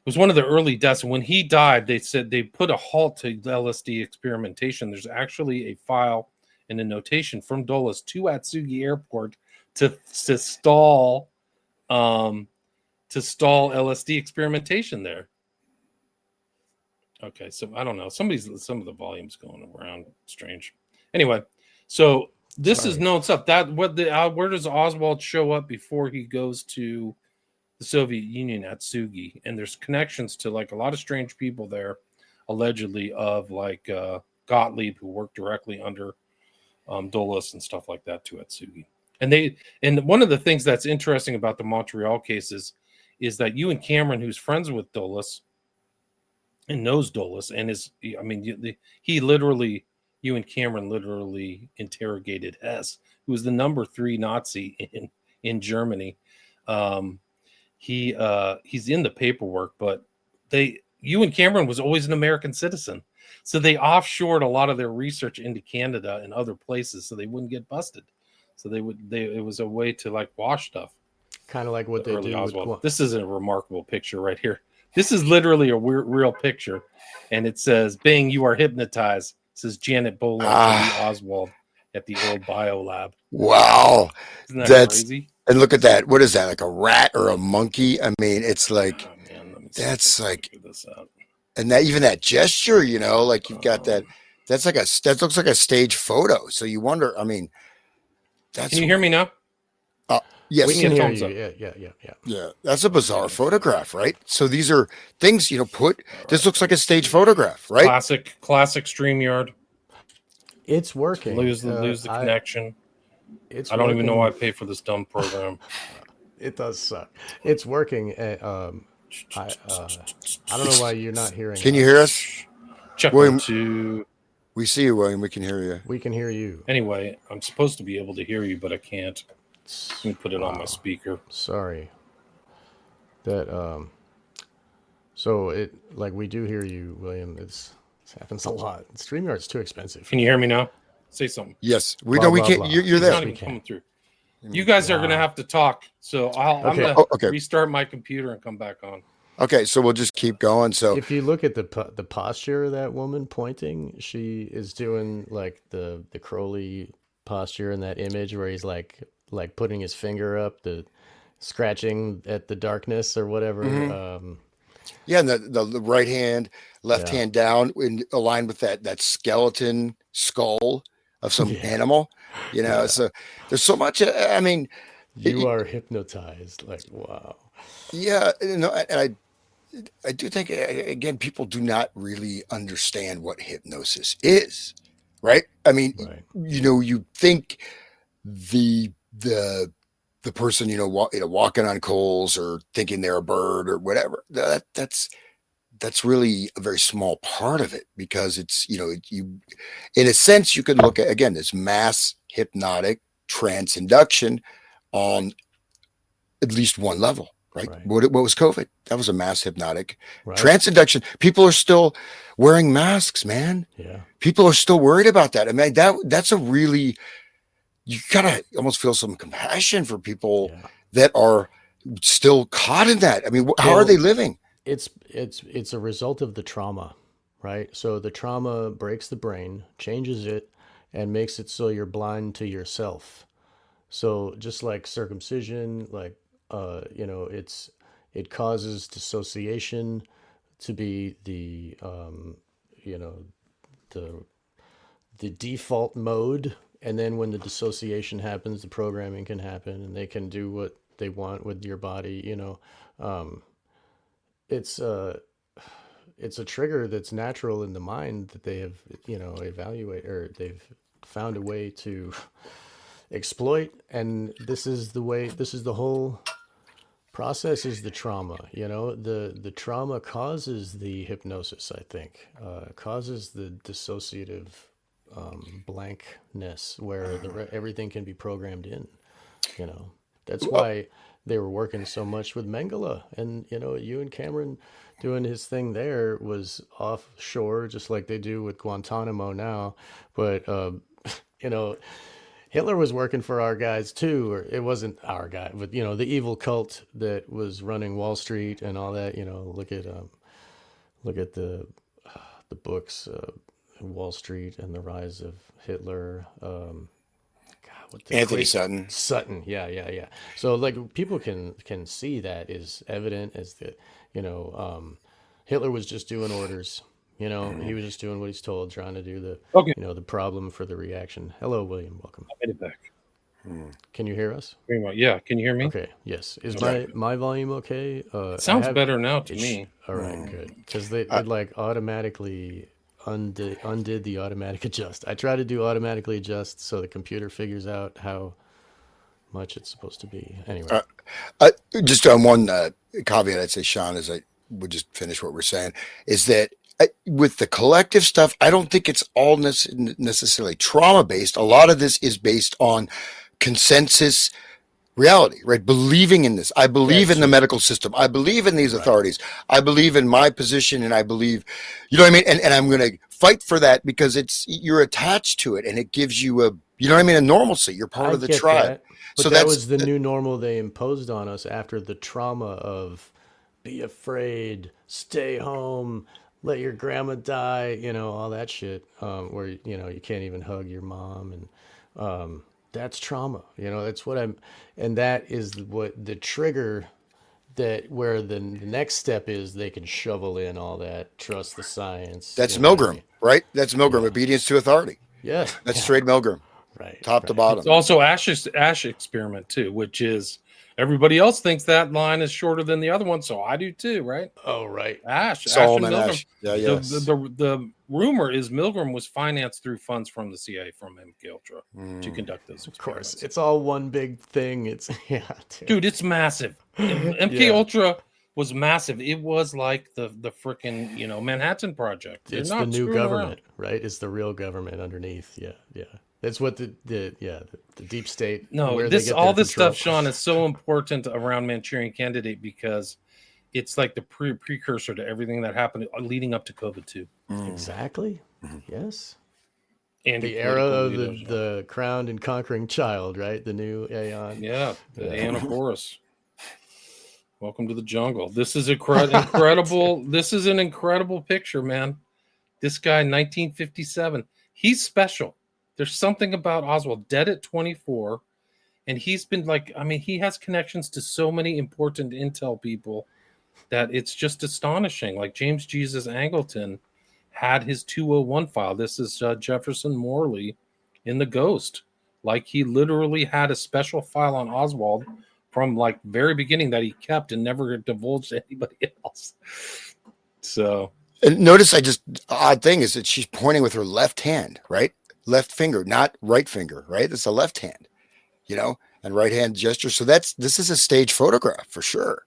was one of the early deaths. And when he died, they said they put a halt to LSD experimentation. There's actually a file and a notation from Dulles to Atsugi Airport to stall LSD experimentation there. Okay, so I don't know. Some of the volume's going around strange. Anyway, so this is known stuff. Where does Oswald show up before he goes to the Soviet Union at Sugi? And there's connections to like a lot of strange people there, allegedly, of like Gottlieb, who worked directly under Dulles and stuff like that to Atsugi. And one of the things that's interesting about the Montreal cases is that Ewan Cameron, who's friends with Dulles and knows Dulles, and Ewan Cameron literally interrogated Hess, who was the number 3 Nazi in Germany. He's in the paperwork, but Ewan Cameron was always an American citizen, so they offshored a lot of their research into Canada and other places, so they wouldn't get busted. So it was a way to like wash stuff. Kind of like what they do. Oswald. This is a remarkable picture right here. This is literally a real picture, and it says, "Bing, you are hypnotized." It says Janet Boland Oswald at the old bio lab. Wow, isn't that crazy? And look at that. What is that? Like a rat or a monkey? I mean, it's like that's like this out. And that even that gesture, like you've got that. That looks like a stage photo. So you wonder. I mean, can you hear me now? Yes, we can hear you. Yeah, that's a bizarre photograph, right? So these are things, this looks like a stage photograph, right? Classic StreamYard. It's working. Lose the connection. I don't even know why I pay for this dumb program. It does suck. It's working. I don't know why you're not hearing. Can you hear us? Check William. We see you, William. We can hear you. We can hear you. Anyway, I'm supposed to be able to hear you, but I can't. Let me put it on my speaker. Sorry. That so it like we do hear you, William. It happens a lot. StreamYard's too expensive. Can you hear me now? Say something. Yes, we Blah, know we blah, can't. blah. You're It's there. not even coming through. You guys are going to have to talk. So I'm Okay. going to Okay. restart my computer and come back on. Okay, so we'll just keep going. So If you look at the posture of that woman pointing, she is doing like the Crowley posture in that image where he's like putting his finger up, the scratching at the darkness or whatever. yeah, and the right hand, left Yeah. hand down, aligned with that skeleton skull of some animal. You know, so there's so much. I mean, You are hypnotized. Like, wow. yeah, you know, and I do think again, people do not really understand what hypnosis is, right? I mean, Right. you know, you think the person, walking on coals or thinking they're a bird or whatever. That's really a very small part of it, because it's, you, in a sense, you could look at, again, this mass hypnotic trance induction on at least one level, right? Right. What was COVID? That was a mass hypnotic Right. trance induction. People are still wearing masks, man. Yeah. People are still worried about that. I mean, that's a really, you gotta almost feel some compassion for people Yeah. that are still caught in that. I mean, how are Well, they living? It's a result of the trauma, right? So the trauma breaks the brain, changes it, and makes it so you're blind to yourself. So just like circumcision, like it causes dissociation to be the the default mode, and then when the dissociation happens, the programming can happen, and they can do what they want with your body. It's it's a trigger that's natural in the mind that they have evaluate, or they've found a way to exploit, and this is the whole process, is the trauma. The trauma causes the hypnosis, I think, causes the dissociative blankness where everything can be programmed in. That's why they were working so much with Mengele, and Ewan Cameron doing his thing there was offshore, just like they do with Guantanamo now. But Hitler was working for our guys too, or it wasn't our guy, but the evil cult that was running Wall Street and all that. Look at the books, Wall Street and the Rise of Hitler. Anthony Sutton. Sutton, yeah. So like people can see that is evident as that Hitler was just doing orders. He was just doing what he's told, trying to do the problem for the reaction. Hello, William. Welcome. I made it back. Can you hear us? Very well. Yeah. Can you hear me? Okay. Yes. Is Okay. my volume okay? It sounds better now to me. All right. Good. Because it like automatically undid the automatic adjust. I try to do automatically adjust so the computer figures out how much it's supposed to be. Anyway. Just on one caveat, I'd say, Sean, as I would just finish what we're saying, is that with the collective stuff, I don't think it's all necessarily trauma based. A lot of this is based on consensus reality, right? Believing in this. I believe in the medical system. I believe in these authorities. I believe in my position, and I believe, you know what I mean? And I'm going to fight for that because you're attached to it, and it gives you a normalcy. You're part of the tribe. That, but so that was the new normal they imposed on us after the trauma of be afraid, stay home, let your grandma die, all that shit, where, you can't even hug your mom. And that's trauma. That's what and that is what the trigger, that where the next step is they can shovel in all that, trust the science. That's Milgram, right? That's Milgram, obedience to authority. Yeah. That's straight Milgram. Right. Top to bottom. It's also Ash experiment too, which is everybody else thinks that line is shorter than the other one, so I do too, right? Oh, right. Ash. Solomon Milgram. Ash. Yeah, yes. The rumor is Milgram was financed through funds from the CIA from MK Ultra to conduct those experiments. Of course, it's all one big thing. It's dude, it's massive. MK Ultra was massive. It was like the freaking, Manhattan Project. They're It's not the new screwing government, around. right? It's the real government underneath. Yeah, yeah. That's what the deep state, No, where they get all their this control. stuff, Sean, is so important around Manchurian Candidate because it's like the precursor to everything that happened leading up to COVID too. Exactly. Yes. And The era of leaders, the crowned and conquering child, right? The new Aeon. yeah, the Yeah. Anacorus. Welcome to the jungle. This is incredible. This is an incredible picture, man. This guy, 1957. He's special. There's something about Oswald, dead at 24. And he's been he has connections to so many important intel people that it's just astonishing. Like James Jesus Angleton had his 201 file. This is Jefferson Morley in The Ghost. Like he literally had a special file on Oswald from like very beginning that he kept and never divulged to anybody else. So And notice odd thing is that she's pointing with her left hand, right? Left finger, not right finger, right? It's a left hand, and right hand gesture. So this is a stage photograph for sure.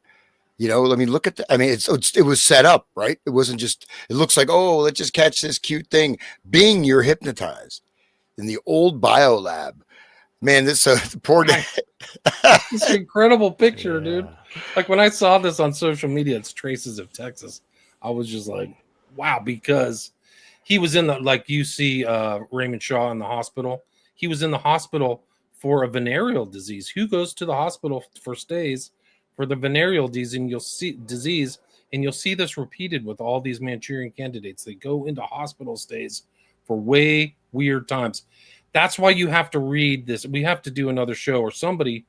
Look at it was set up, right? It wasn't just, it looks like, oh, let's just catch this cute thing. You're hypnotized in the old bio lab. Man, this poor guy. It's an incredible picture, Yeah. dude. Like when I saw this on social media, it's Traces of Texas. I was just like, wow, because he was in like you see Raymond Shaw in the hospital. He was in the hospital for a venereal disease. Who goes to the hospital for stays for the venereal disease? And you'll see this repeated with all these Manchurian candidates. They go into hospital stays for way weird times. That's why you have to read this. We have to do another show, or somebody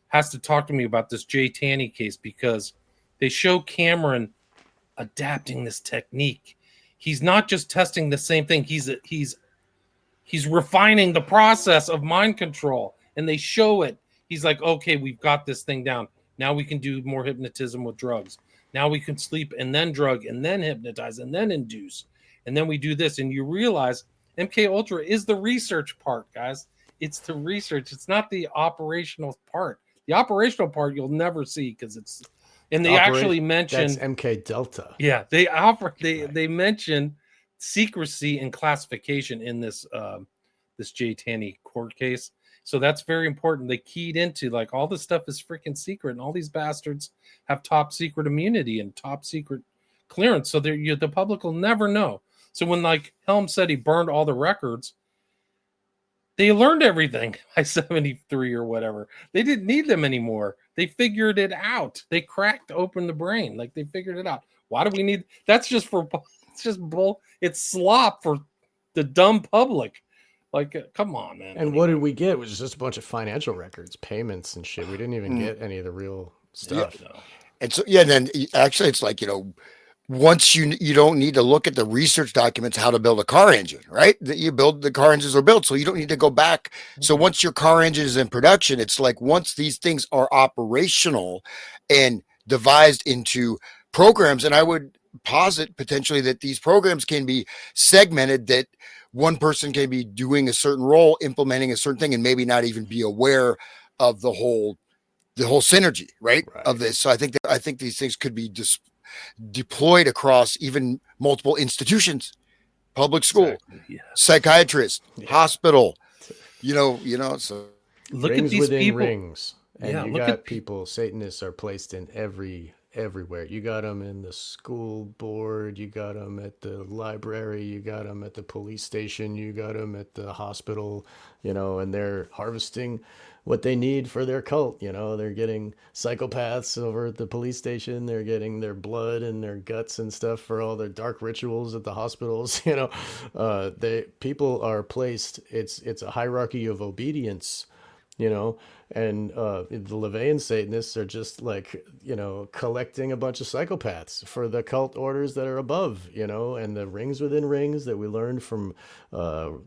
has to talk to me about this Jay Taney case, because they show Cameron adapting this technique. He's not just testing the same thing. He's refining the process of mind control, and they show it. He's like, okay, we've got this thing down. Now we can do more hypnotism with drugs. Now we can sleep and then drug and then hypnotize and then induce. And then we do this. And you realize MK Ultra is the research part, guys. It's the research. It's not the operational part. The operational part you'll never see because it's, and they actually mentioned that's MK Delta. Yeah, they mention secrecy and classification in this this Jay Taney court case. So that's very important. They keyed into like all this stuff is freaking secret, and all these bastards have top secret immunity and top secret clearance. So the public will never know. So when like Helm said he burned all the records, they learned everything by 73 or whatever. They didn't need them anymore. They figured it out. They cracked open the brain. Like they figured it out. Why do we need? That's just for. It's just bull. It's slop for the dumb public. Like, come on, man. And what did we get? It was just a bunch of financial records, payments and shit. We didn't even get any of the real stuff. Yeah. And so, then actually it's like, once you don't need to look at the research documents, how to build a car engine, right? That you build, the car engines are built. So you don't need to go back. So once your car engine is in production, it's like once these things are operational and devised into programs, and I would posit potentially that these programs can be segmented, that one person can be doing a certain role, implementing a certain thing, and maybe not even be aware of the whole synergy, right? Of this. So I think these things could be deployed across even multiple institutions, public school, psychiatrist, hospital, so look rings at these within people. Rings. And you got people, Satanists are placed in everywhere. You got them in the school board, you got them at the library, you got them at the police station, you got them at the hospital, and they're harvesting what they need for their cult. They're getting psychopaths over at the police station. They're getting their blood and their guts and stuff for all their dark rituals at the hospitals. People are placed. It's a hierarchy of obedience, and the LaVeyan Satanists are just like, collecting a bunch of psychopaths for the cult orders that are above, and the rings within rings that we learned from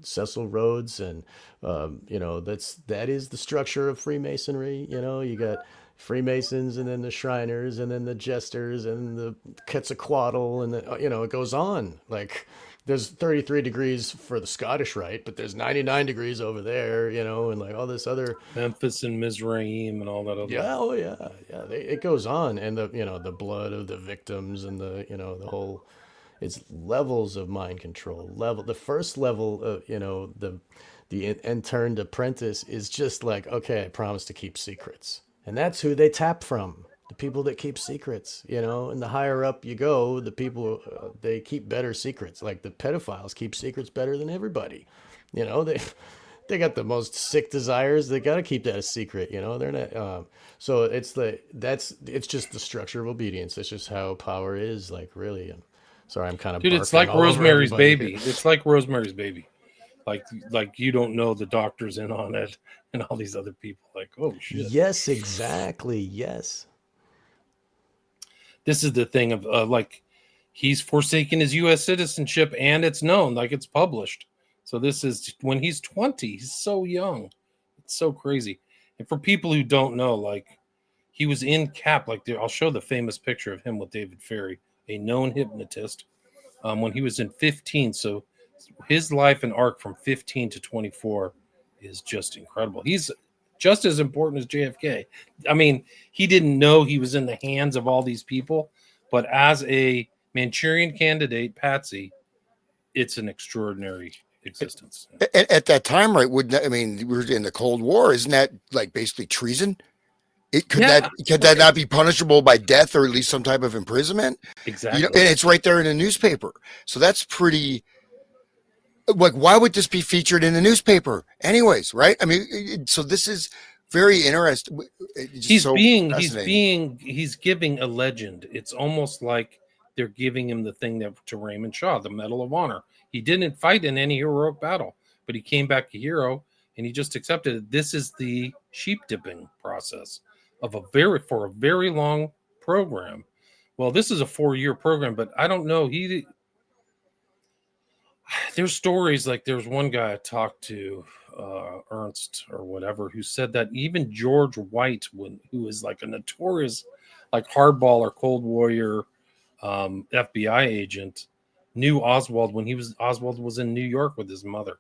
Cecil Rhodes. And, that is the structure of Freemasonry. You got Freemasons, and then the Shriners, and then the Jesters, and the Quetzalcoatl, and it goes on. Like, there's 33 degrees for the Scottish Rite, but there's 99 degrees over there, and like all this other. Memphis and Mizraim and all that other. Yeah, oh yeah, yeah. It goes on, and the blood of the victims and the whole. It's levels of mind control. The first level of the interned apprentice is just like, okay, I promise to keep secrets, and that's who they tap from. The people that keep secrets, and the higher up you go, the people they keep better secrets. Like the pedophiles keep secrets better than everybody. They got the most sick desires. They got to keep that a secret. They're not. So it's just the structure of obedience. It's just how power is. Like really. Sorry, I'm kind of. Dude, it's like Rosemary's Baby. It's like Rosemary's Baby. Like you don't know the doctor's in on it, and all these other people. Like, oh shit. Yes, exactly. Yes. This is the thing of like he's forsaken his U.S. citizenship, and it's known, like it's published. So this is when he's 20. He's so young. It's so crazy. And for people who don't know, like he was in CAP. Like I'll show the famous picture of him with David Ferry, a known hypnotist, when he was in 15. So his life and arc from 15 to 24 is just incredible. He's just as important as JFK. I mean, he didn't know he was in the hands of all these people, but as a Manchurian candidate, Patsy, it's an extraordinary existence. At that time, right? We were in the Cold War. Isn't that like basically treason? Could that not be punishable by death or at least some type of imprisonment? Exactly. And it's right there in the newspaper. So that's pretty. Like, why would this be featured in the newspaper, anyways? Right? I mean, so this is very interesting. He's giving a legend. It's almost like they're giving him the thing to Raymond Shaw, the Medal of Honor. He didn't fight in any heroic battle, but he came back a hero, and he just accepted it. This is the sheep dipping process of for a very long program. Well, this is a 4-year program, but I don't know. There's stories like there's one guy I talked to, Ernst or whatever, who said that even George White, who is like a notorious like hardball or Cold Warrior FBI agent, knew Oswald when Oswald was in New York with his mother.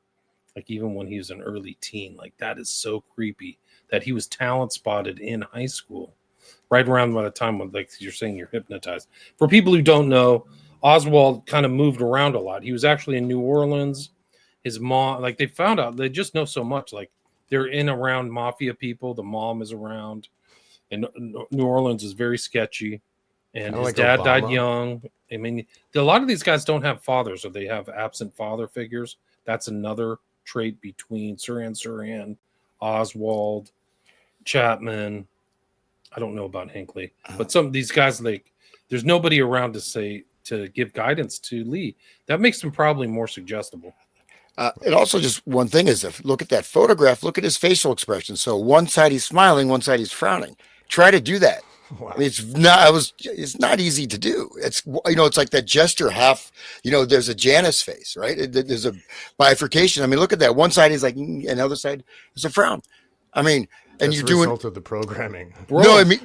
Like even when he was an early teen. Like that is so creepy that he was talent spotted in high school, right around by the time when, like you're saying, you're hypnotized. For people who don't know, Oswald kind of moved around a lot. He was actually in New Orleans. His mom, like they found out, they just know so much. Like they're in around mafia people. The mom is around, and New Orleans is very sketchy. And his dad died young. I mean, a lot of these guys don't have fathers, or they have absent father figures. That's another trait between Sirhan, Oswald, Chapman. I don't know about Hinckley, but some of these guys, like, there's nobody around to give guidance to Lee. That makes him probably more suggestible. And also, just one thing is, if look at that photograph, look at his facial expression. So one side he's smiling, one side he's frowning. Try to do that. Wow. I mean, it's not easy to do. It's like that gesture half, there's a Janus face, right? There's a bifurcation. I mean, look at that. One side is like, and the other side is a frown. I mean, and you're doing result of the programming. Bro, no, I mean,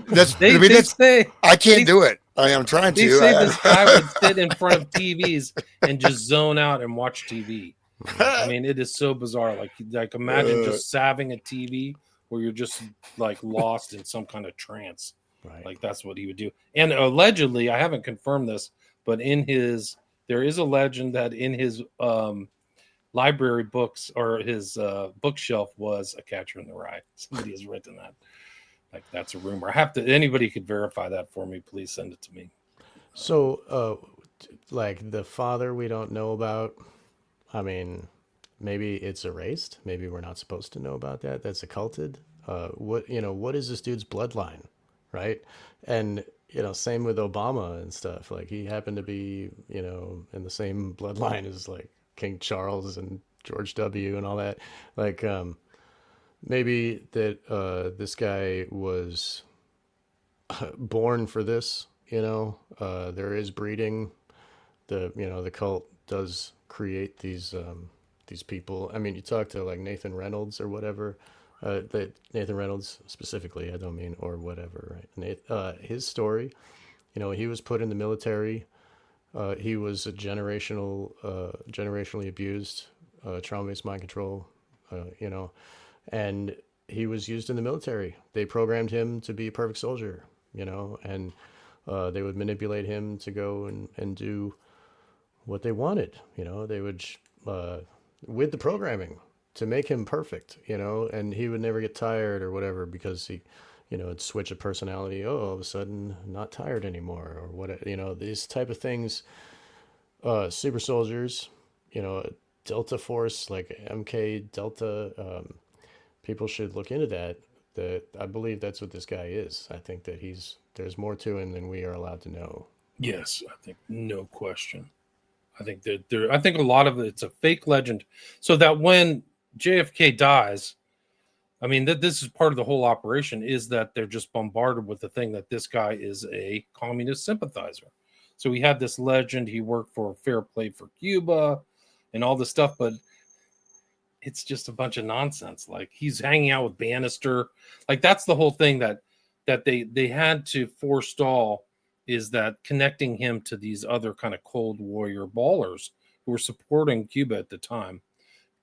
I can't do it. I am trying to. They say this guy would sit in front of TVs and just zone out and watch TV. I mean, it is so bizarre. Like imagine just having a TV where you're just like lost in some kind of trance. Right. Like that's what he would do. And allegedly, I haven't confirmed this, but there is a legend that in his library books or his bookshelf was A Catcher in the Rye. Somebody has written that. Like that's a rumor. Anybody could verify that for me. Please send it to me. So, like the father we don't know about. I mean, maybe it's erased. Maybe we're not supposed to know about that. That's occulted. What is this dude's bloodline? Right. And, same with Obama and stuff. Like he happened to be, in the same bloodline as like King Charles and George W. and all that. Like, maybe that this guy was born for this, there is breeding. The cult does create these people. I mean, you talk to like Nathan Reynolds or whatever. Nathan Reynolds specifically, I don't mean or whatever, right? His story, he was put in the military He was a generationally abused, trauma-based mind control, and he was used in the military. They programmed him to be a perfect soldier, and they would manipulate him to go and do what they wanted. They would, with the programming, to make him perfect, and he would never get tired or whatever because he, it'd switch a personality. Oh, all of a sudden, not tired anymore, or what, these type of things. Super soldiers, Delta Force, like MK Delta, people should look into that. I believe that's what this guy is. I think that there's more to him than we are allowed to know. Yes, I think no question. I think that I think a lot of it's a fake legend. So that when JFK dies, I mean, this is part of the whole operation, is that they're just bombarded with the thing that this guy is a communist sympathizer. So we had this legend. He worked for Fair Play for Cuba and all this stuff, but it's just a bunch of nonsense. Like, he's hanging out with Bannister. Like, that's the whole thing that they had to forestall, is that connecting him to these other kind of Cold Warrior ballers who were supporting Cuba at the time.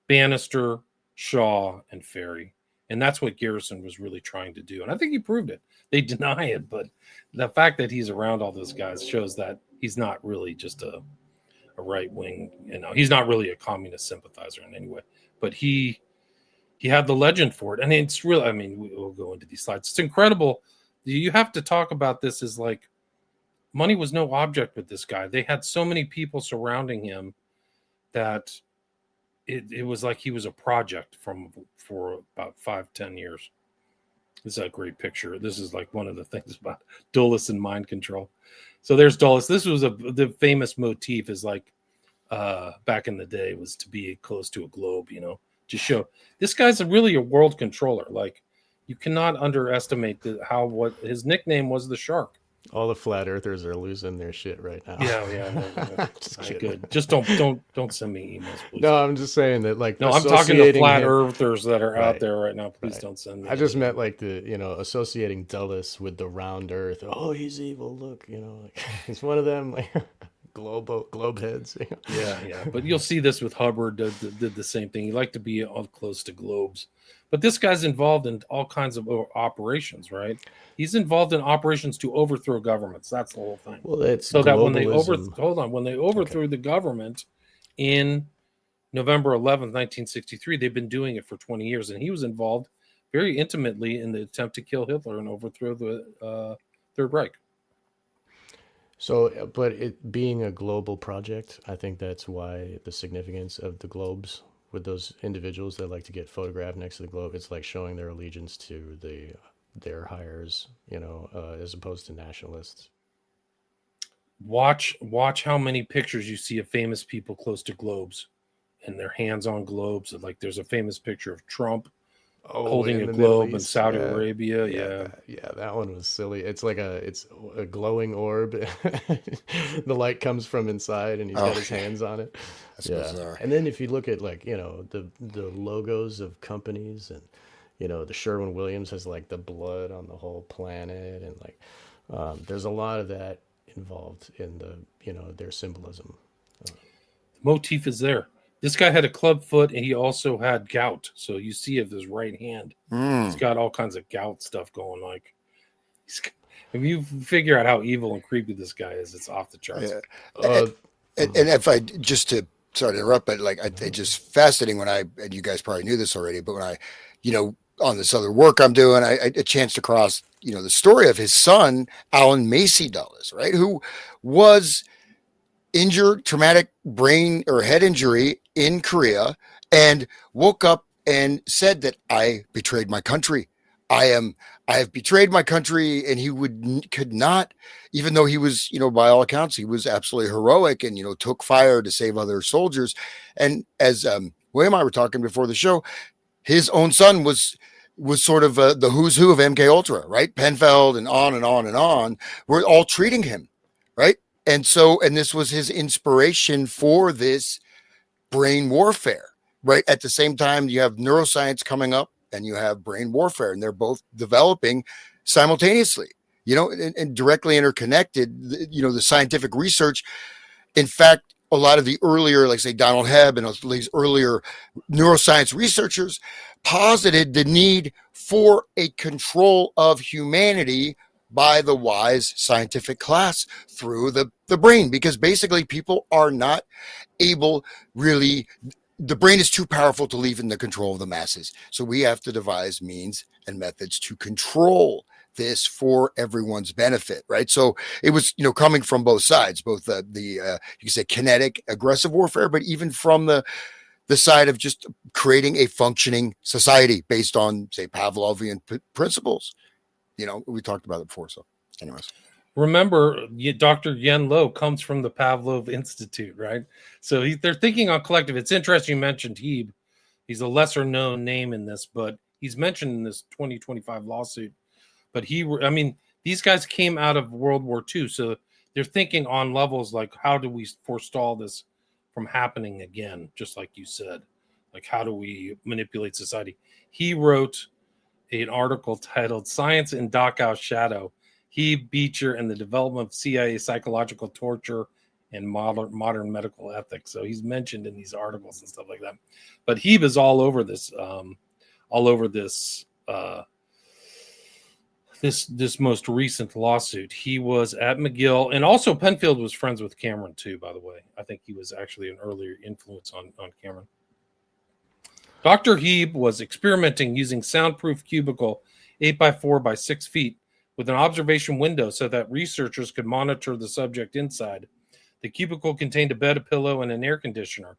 Bannister, Shaw, and Ferry. And that's what Garrison was really trying to do. And I think he proved it. They deny it, but the fact that he's around all those guys shows that he's not really just a right wing, he's not really a communist sympathizer in any way. But he had the legend for it. And it's really, I mean, we'll go into these slides. It's incredible. You have to talk about this as like, money was no object with this guy. They had so many people surrounding him that it was like he was a project for about 5-10 years. This is a great picture. This is like one of the things about Dulles and mind control. So there's Dulles. This was the famous motif, is like back in the day, was to be close to a globe, to show this guy's really a world controller. Like, you cannot underestimate what his nickname was, the Shark. All the flat earthers are losing their shit right now. Yeah. No. Just kidding. Good. Just don't send me emails, please. No, I'm just saying that, like, no, I'm talking to flat earthers that are out there right now. Please don't send me. I just meant like associating Dulles with the round earth. Oh, he's evil. Look, like, he's one of them, like globe heads. Yeah. But you'll see this with Hubbard. Did the same thing. He liked to be all close to globes. But this guy's involved in all kinds of operations, right? He's involved in operations to overthrow governments. That's the whole thing. Well, that's so that when they globalism. overthrew the government in November 11th, 1963, they've been doing it for 20 years, and he was involved very intimately in the attempt to kill Hitler and overthrow the Third Reich. So, but it being a global project, I think that's why the significance of the globes with those individuals that like to get photographed next to the globe, it's like showing their allegiance to their hires, as opposed to nationalists. Watch how many pictures you see of famous people close to globes and their hands on globes. Like, there's a famous picture of Trump holding a globe in Saudi Arabia. Yeah, that one was silly. It's like it's a glowing orb. The light comes from inside, and he's got his hands on it. That's bizarre. And then if you look at, like, the logos of companies, and the Sherwin-Williams has like the blood on the whole planet, and like there's a lot of that involved in their symbolism. The motif is there. This guy had a club foot, and he also had gout. So you see of his right hand, he's got all kinds of gout stuff going. Like, if you figure out how evil and creepy this guy is, it's off the charts. Yeah. And if I just to sorry to interrupt, but like it's just fascinating and you guys probably knew this already, but when I, on this other work I'm doing, I chanced across, the story of his son, Alan Macy Dulles, right, who was injured, traumatic brain or head injury in Korea, and woke up and said that I betrayed my country. I have betrayed my country, and he could not, even though he was, by all accounts, he was absolutely heroic and, took fire to save other soldiers. And as William and I were talking before the show, his own son was sort of the who's who of MK Ultra, right? Penfeld and on and on and on. We're all treating him, right? And this was his inspiration for this brain warfare, right? At the same time, you have neuroscience coming up and you have brain warfare, and they're both developing simultaneously, and directly interconnected. The scientific research in fact, a lot of the earlier, like say Donald Hebb and these earlier neuroscience researchers posited the need for a control of humanity by the wise scientific class through the brain, because basically people are not able really, the brain is too powerful to leave in the control of the masses. So we have to devise means and methods to control this for everyone's benefit, right? So it was, coming from both sides, both the you can say kinetic, aggressive warfare, but even from the side of just creating a functioning society based on, say, Pavlovian principles. We talked about it before. So, anyways. Remember, Dr. Yen Lo comes from the Pavlov Institute, right? So they're thinking on collective. It's interesting you mentioned Hebe. He's a lesser known name in this, but he's mentioned in this 2025 lawsuit. But these guys came out of World War II, so they're thinking on levels like, how do we forestall this from happening again? Just like you said, like, how do we manipulate society? He wrote an article titled "Science in Dachau's Shadow: Hebe, Beecher, and the Development of CIA Psychological Torture and Modern Medical Ethics." So he's mentioned in these articles and stuff like that. But Hebe is all over this, this most recent lawsuit. He was at McGill, and also Penfield was friends with Cameron too, by the way. I think he was actually an earlier influence on Cameron. Dr. Hebe was experimenting using soundproof cubicle 8x4 by 6 feet with an observation window so that researchers could monitor the subject inside. The cubicle contained a bed, a pillow, and an air conditioner.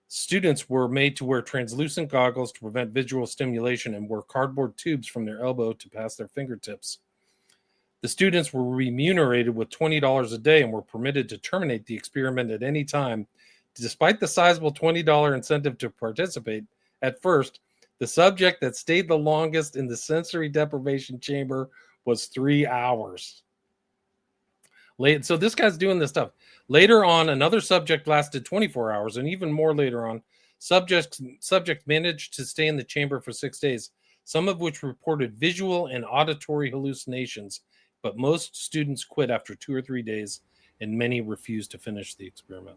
Students were made to wear translucent goggles to prevent visual stimulation and wore cardboard tubes from their elbow to past their fingertips. The students were remunerated with $20 a day and were permitted to terminate the experiment at any time. Despite the sizable $20 incentive to participate, at first, the subject that stayed the longest in the sensory deprivation chamber was 3 hours. So this guy's doing this stuff. Later on, another subject lasted 24 hours, and even more later on, subject managed to stay in the chamber for 6 days, some of which reported visual and auditory hallucinations, but most students quit after 2 or 3 days, and many refused to finish the experiment.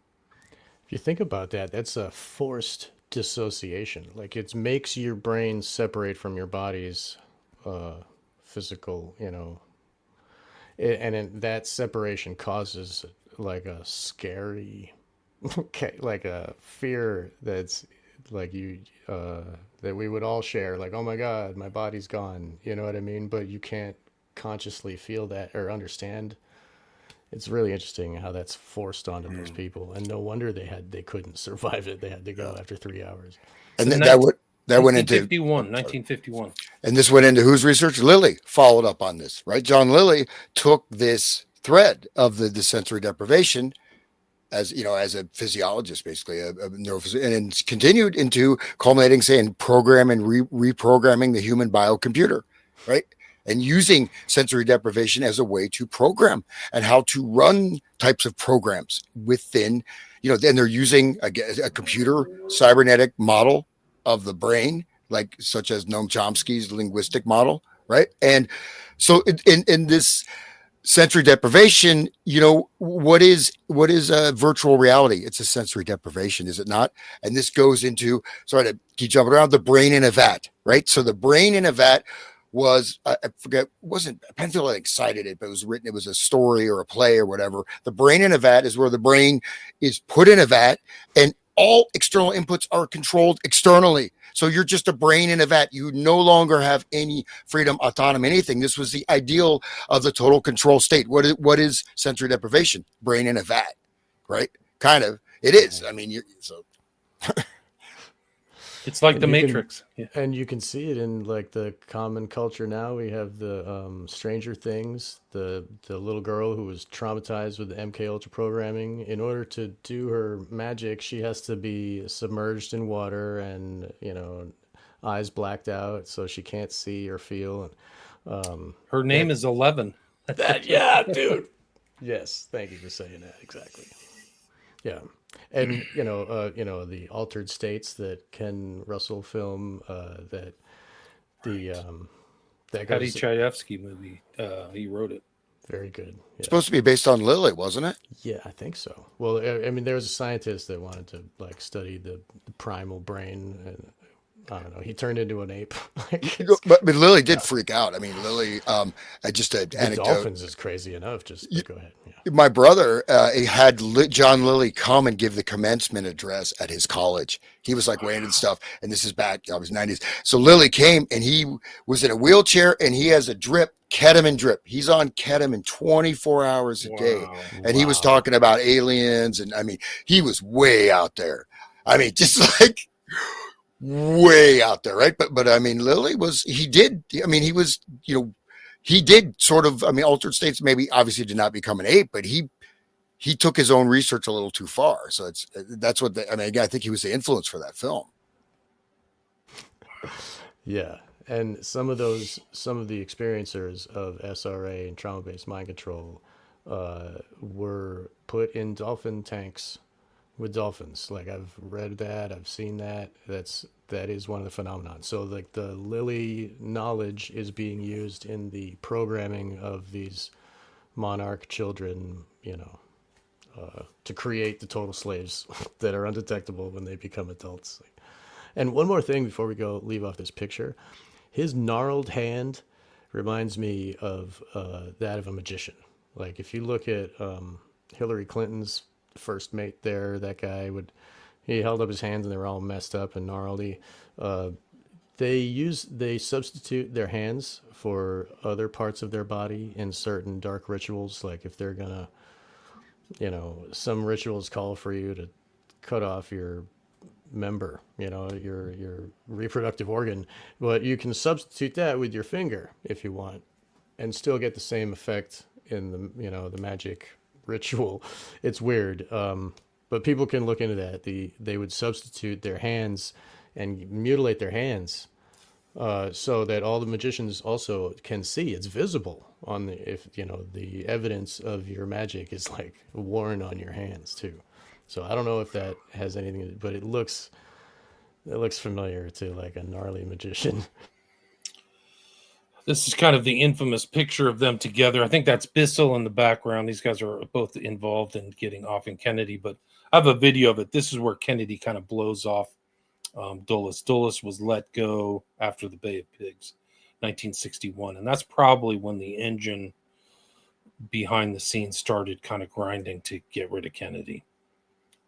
If you think about that, that's a forced dissociation. Like, it makes your brain separate from your body's physical, and that separation causes like a scary, like a fear that's like that we would all share. Like, oh my God, my body's gone. You know what I mean? But you can't consciously feel that or understand. It's really interesting how that's forced onto those people, and no wonder they couldn't survive it. They had to go after 3 hours. And then that went into 1951. And this went into whose research? Lilly followed up on this, right? John Lilly took this thread of the sensory deprivation as a physiologist, basically a neurophysician, and continued into culminating, saying, program and reprogramming the human biocomputer, right? And using sensory deprivation as a way to program and how to run types of programs within, then they're using a computer cybernetic model of the brain, like such as Noam Chomsky's linguistic model, right? And so in this sensory deprivation, what is virtual reality? It's a sensory deprivation, is it not? And this goes into, sorry to keep jumping around, the brain in a vat, right? So the brain in a vat was, I forget, wasn't Penfield, I think, cited it, but it was a story or a play or whatever. The brain in a vat is where the brain is put in a vat and all external inputs are controlled externally. So you're just a brain in a vat. You no longer have any freedom, autonomy, anything. This was the ideal of the total control state. What is sensory deprivation? Brain in a vat, right? Kind of. It is. I mean, it's like the Matrix. And you can see it in like the common culture now. We have the Stranger Things, the little girl who was traumatized with the MK Ultra programming. In order to do her magic, she has to be submerged in water and, eyes blacked out so she can't see or feel. Her name is 11. Yeah, dude. Yes, thank you for saying that. Exactly. Yeah. And the altered states that Ken Russell film, that Patty Chayefsky movie, he wrote it. Very good. Yeah. Supposed to be based on Lily, wasn't it? Yeah, I think so. Well, I mean, there was a scientist that wanted to like study the primal brain, and I don't know. He turned into an ape. Like, But Lily did freak out. I mean, Lily. Just an the anecdote. dolphins is crazy enough. Just go ahead. Yeah. My brother he had John Lilly come and give the commencement address at his college. He was like weighing and stuff, and this is back, I was 90s. So Lilly came, and he was in a wheelchair, and he has a ketamine drip. He's on ketamine 24 hours a day, and he was talking about aliens, and I mean, he was way out there. I mean, just like way out there, right? But I mean, Lilly he did sort of, I mean, altered states maybe obviously did not become an ape, but he took his own research a little too far. So that's what I mean, again, I think he was the influence for that film. Yeah. And some of the experiencers of SRA and trauma-based mind control were put in dolphin tanks with dolphins. Like, I've read that, I've seen that. That is one of the phenomena. So like the Lilly knowledge is being used in the programming of these monarch children, to create the total slaves that are undetectable when they become adults. And one more thing before we leave off this picture, his gnarled hand reminds me of that of a magician. Like, if you look at Hillary Clinton's first mate there, that guy he held up his hands and they were all messed up and gnarly. They substitute their hands for other parts of their body in certain dark rituals. Like, if they're gonna, some rituals call for you to cut off your member, your reproductive organ, but you can substitute that with your finger if you want, and still get the same effect in the magic ritual. It's weird, but people can look into that. They would substitute their hands and mutilate their hands, so that all the magicians also can see. It's visible on the evidence of your magic is like worn on your hands too. So I don't know if that has anything, but it looks familiar to like a gnarly magician. This is kind of the infamous picture of them together. I think that's Bissell in the background. These guys are both involved in getting off in Kennedy, but I have a video of it. This is where Kennedy kind of blows off Dulles. Dulles was let go after the Bay of Pigs, 1961. And that's probably when the engine behind the scenes started kind of grinding to get rid of Kennedy.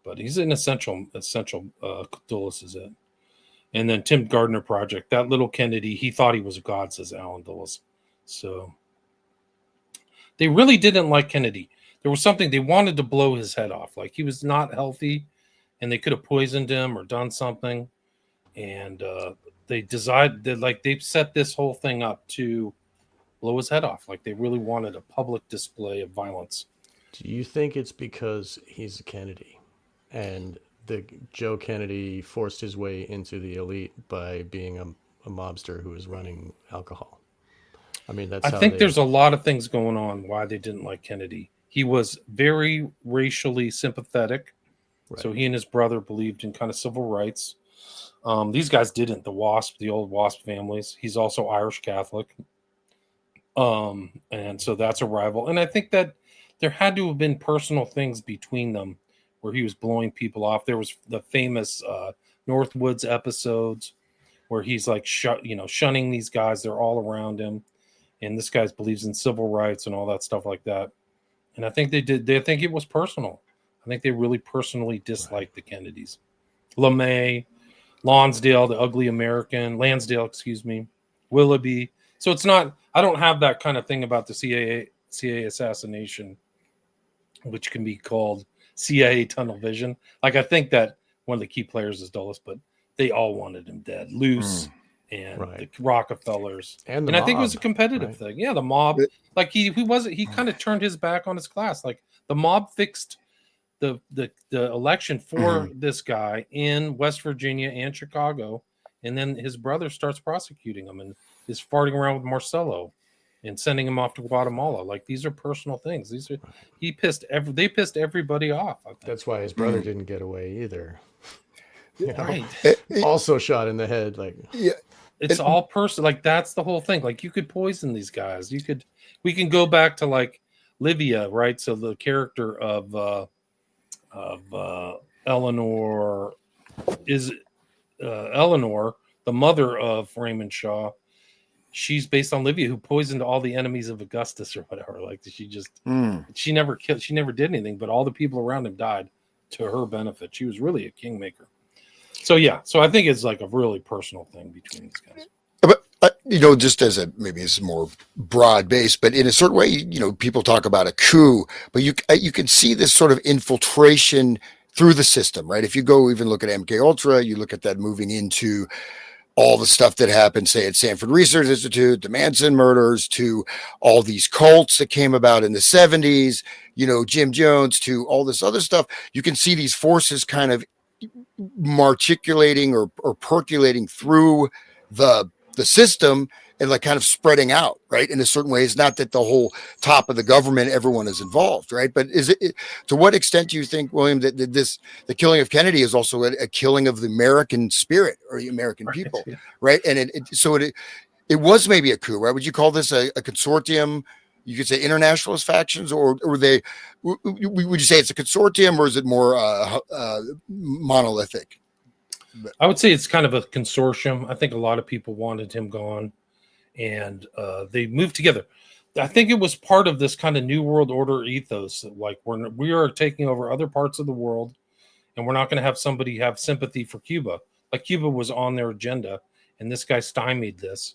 But he's an essential Dulles is it. And then Tim Gardner Project, that little Kennedy, he thought he was a god, says Alan Dulles. So they really didn't like Kennedy. There was something, they wanted to blow his head off. Like, he was not healthy, and they could have poisoned him or done something. And they decided that, like, they set this whole thing up to blow his head off. Like, they really wanted a public display of violence. Do you think it's because he's a Kennedy and Joe Kennedy forced his way into the elite by being a mobster who was running alcohol? I mean, I think there's a lot of things going on why they didn't like Kennedy. He was very racially sympathetic. Right. So he and his brother believed in kind of civil rights. These guys didn't. The old WASP families. He's also Irish Catholic. And so that's a rival. And I think that there had to have been personal things between them where he was blowing people off. There was the famous Northwoods episodes where he's like shunning these guys. They're all around him, and this guy believes in civil rights and all that stuff like that. And I think they think it was personal. I think they really personally disliked the Kennedys. LeMay, Lansdale, the ugly American, Willoughby. So it's not. I don't have that kind of thing about the CIA assassination, which can be called CIA tunnel vision. Like, I think that one of the key players is Dulles, but they all wanted him dead. Luce and the Rockefellers. And I think it was a competitive thing. Yeah, the mob. Like, he kind of turned his back on his class. Like, the mob fixed the election for this guy in West Virginia and Chicago, and then his brother starts prosecuting him and is farting around with Marcello and sending him off to Guatemala. Like, these are personal things. They pissed everybody off. That's why his brother didn't get away either. Right. Also shot in the head. Like, it's all personal. Like, that's the whole thing. Like, you could poison these guys. We can go back to like Livia, right? So the character of Eleanor is Eleanor, the mother of Raymond Shaw. She's based on Livia, who poisoned all the enemies of Augustus or whatever. Like she never killed, she never did anything, but all the people around him died to her benefit. She was really a kingmaker. So yeah, so I think it's like a really personal thing between these guys. But just as maybe it's more broad based, but in a certain way, people talk about a coup, but you can see this sort of infiltration through the system, right? If you go even look at MK Ultra, you look at that moving into all the stuff that happened, say at Stanford Research Institute, the Manson murders, to all these cults that came about in the 70s, Jim Jones, to all this other stuff. You can see these forces kind of marticulating or percolating through the system and like kind of spreading out, right? In a certain way. It's not that the whole top of the government, everyone is involved, right? But is it to what extent do you think, William, that the killing of Kennedy is also a killing of the American spirit or the American people, right? And it was maybe a coup, right? Would you call this a consortium? You could say internationalist factions, or would you say it's a consortium, or is it more monolithic? I would say it's kind of a consortium. I think a lot of people wanted him gone, and they moved together. I think it was part of this kind of New World Order ethos. Like we are taking over other parts of the world, and we're not going to have somebody have sympathy for Cuba. Like Cuba was on their agenda, and this guy stymied this.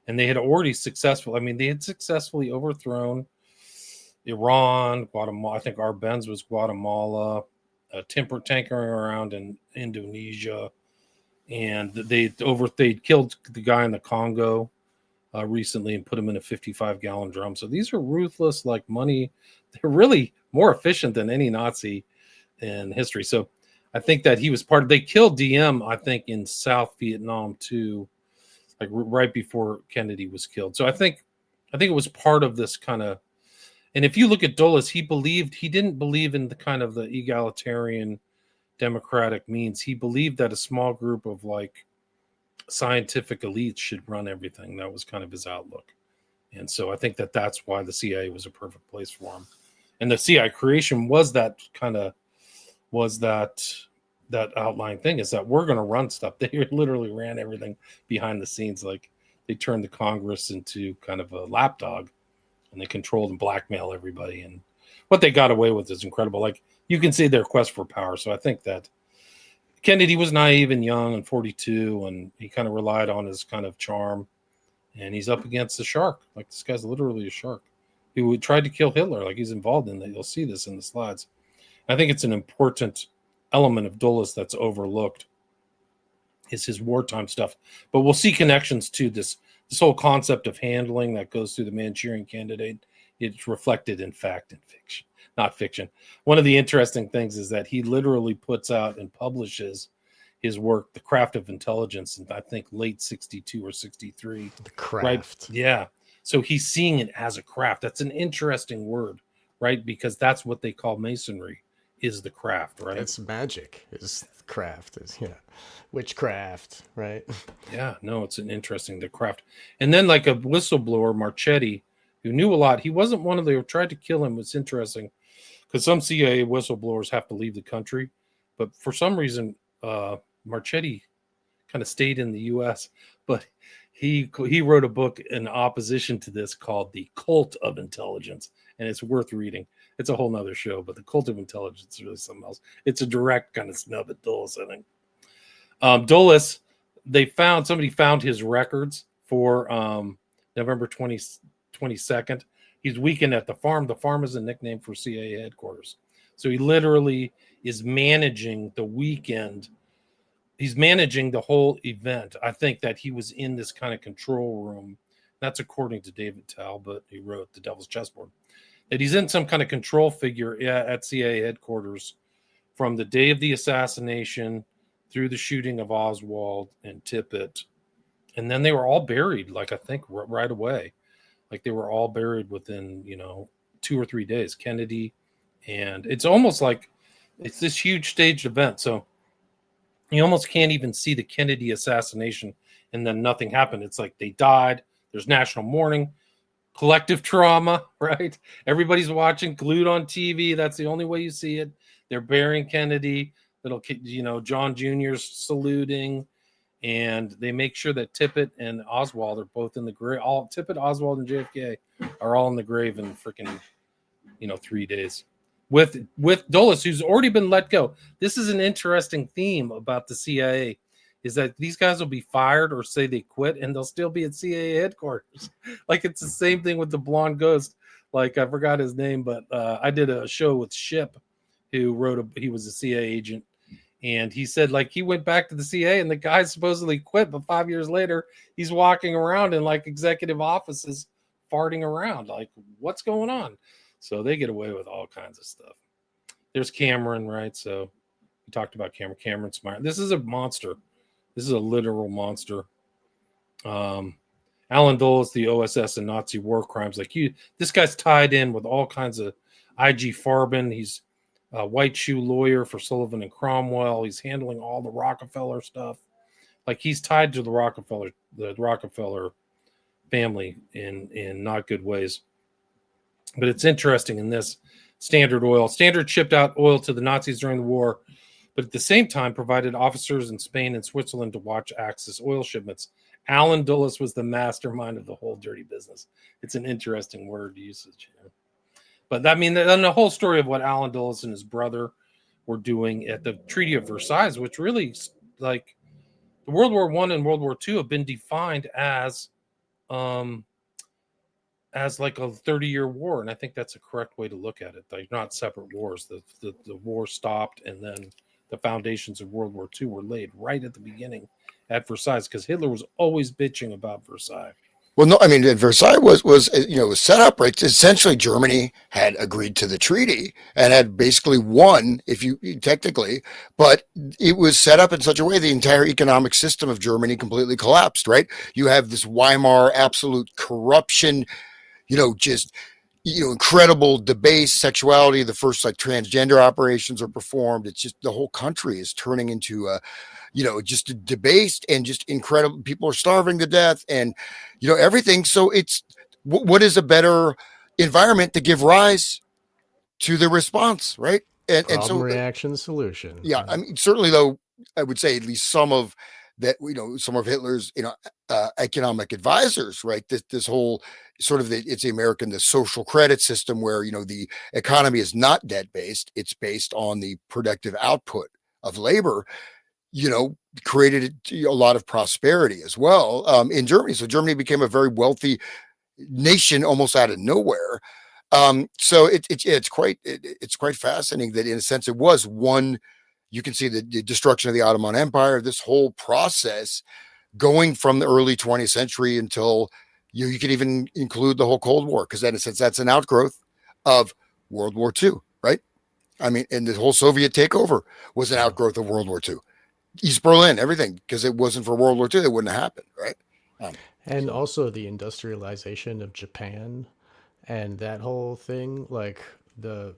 And they had already they had successfully overthrown Iran, Guatemala. I think Arbenz was Guatemala, tankering around in Indonesia. And they killed the guy in the Congo recently and put him in a 55-gallon drum. So these are ruthless, like money. They're really more efficient than any Nazi in history. So I think that he was they killed DM, I think, in South Vietnam too, like right before Kennedy was killed. So I think it was part of this kind of, and if you look at Dulles, he didn't believe in the kind of the egalitarian democratic means. He believed that a small group of like scientific elites should run everything. That was kind of his outlook. And so I think that's why the CIA was a perfect place for him. And the CIA creation was that outlying thing, is that we're going to run stuff. They literally ran everything behind the scenes. Like they turned the Congress into kind of a lapdog, and they controlled and blackmail everybody. And what they got away with is incredible. Like you can see their quest for power. So I think that Kennedy was naive and young and 42, and he kind of relied on his kind of charm. And he's up against a shark. Like this guy's literally a shark who tried to kill Hitler. Like he's involved in that. You'll see this in the slides. I think it's an important element of Dulles that's overlooked, is his wartime stuff. But we'll see connections to this whole concept of handling that goes through the Manchurian Candidate. It's reflected in fact and fiction, not fiction. One of the interesting things is that he literally puts out and publishes his work, The Craft of Intelligence, in I think late 62 or 63. The craft. Right? Yeah. So he's seeing it as a craft. That's an interesting word, right? Because that's what they call Masonry, is the craft, right? It's magic, is craft, is witchcraft, right? Yeah, no, it's an interesting, the craft. And then like a whistleblower, Marchetti, who knew a lot. He wasn't one of the, tried to kill him. It's interesting because some CIA whistleblowers have to leave the country, but for some reason, Marchetti kind of stayed in the U.S., but he wrote a book in opposition to this called The Cult of Intelligence, and it's worth reading. It's a whole nother show, but The Cult of Intelligence is really something else. It's a direct kind of snub at Dulles, I think. Dulles, somebody found his records for November 22nd. He's weekend at the farm. The farm is a nickname for CIA headquarters. So he literally is managing the weekend. He's managing the whole event. I think that he was in this kind of control room. That's according to David Talbot, who wrote The Devil's Chessboard. That he's in some kind of control figure at CIA headquarters from the day of the assassination through the shooting of Oswald and Tippit. And then they were all buried, like I think right away. Like they were all buried within, 2 or 3 days. Kennedy, and it's almost like it's this huge staged event. So you almost can't even see the Kennedy assassination and then nothing happened. It's like they died. There's national mourning. collective trauma, right? Everybody's watching, glued on TV. That's the only way you see it. They're burying Kennedy. Little kid, John Jr.'s saluting, and they make sure that Tippit and Oswald are both in the grave. All Tippit, Oswald, and JFK are all in the grave in freaking 3 days. With Dulles, who's already been let go. This is an interesting theme about the CIA, is that these guys will be fired or say they quit, and they'll still be at CIA headquarters. Like, it's the same thing with the blonde ghost. Like, I forgot his name, but I did a show with Ship, who he was a CIA agent, and he said, like, he went back to the CIA, and the guy supposedly quit, but 5 years later, he's walking around in, like, executive offices, farting around. Like, what's going on? So they get away with all kinds of stuff. There's Cameron, right? So we talked about Cameron Smart. This is a monster. This is a literal monster. Alan Dulles, the OSS and Nazi war crimes. This guy's tied in with all kinds of IG Farben. He's a white shoe lawyer for Sullivan and Cromwell. He's handling all the Rockefeller stuff. Like, he's tied to the Rockefeller family in not good ways. But it's interesting in this Standard shipped out oil to the Nazis during the war, but at the same time provided officers in Spain and Switzerland to watch Axis oil shipments. Alan Dulles was the mastermind of the whole dirty business. It's an interesting word usage here. But I mean, then the whole story of what Alan Dulles and his brother were doing at the Treaty of Versailles, which really, like, the World War I and World War II have been defined as like a 30-year war, and I think that's a correct way to look at it. They're not separate wars. The war stopped, and then the foundations of World War II were laid right at the beginning at Versailles, because Hitler was always bitching about Versailles. Well, no, I mean, Versailles was set up, right? Essentially, Germany had agreed to the treaty and had basically won, if you technically, but it was set up in such a way the entire economic system of Germany completely collapsed, right? You have this Weimar absolute corruption, incredible debased sexuality. The first transgender operations are performed. It's just the whole country is turning into just debased and just incredible. People are starving to death and, everything. So it's what is a better environment to give rise to the response, right? And so reaction solution. Yeah, I mean, certainly though, I would say at least some of that, some of Hitler's, economic advisors, right? This whole sort of it's the social credit system where, the economy is not debt based. It's based on the productive output of labor, created a lot of prosperity as well in Germany. So Germany became a very wealthy nation almost out of nowhere. So it's quite fascinating that in a sense it was one. You can see the destruction of the Ottoman Empire, this whole process going from the early 20th century until you could even include the whole Cold War, because in a sense that's an outgrowth of World War II, right? I mean, and the whole Soviet takeover was an outgrowth of World War II. East Berlin, everything, because it wasn't for World War II, it wouldn't have happened, right? And also the industrialization of Japan and that whole thing, like the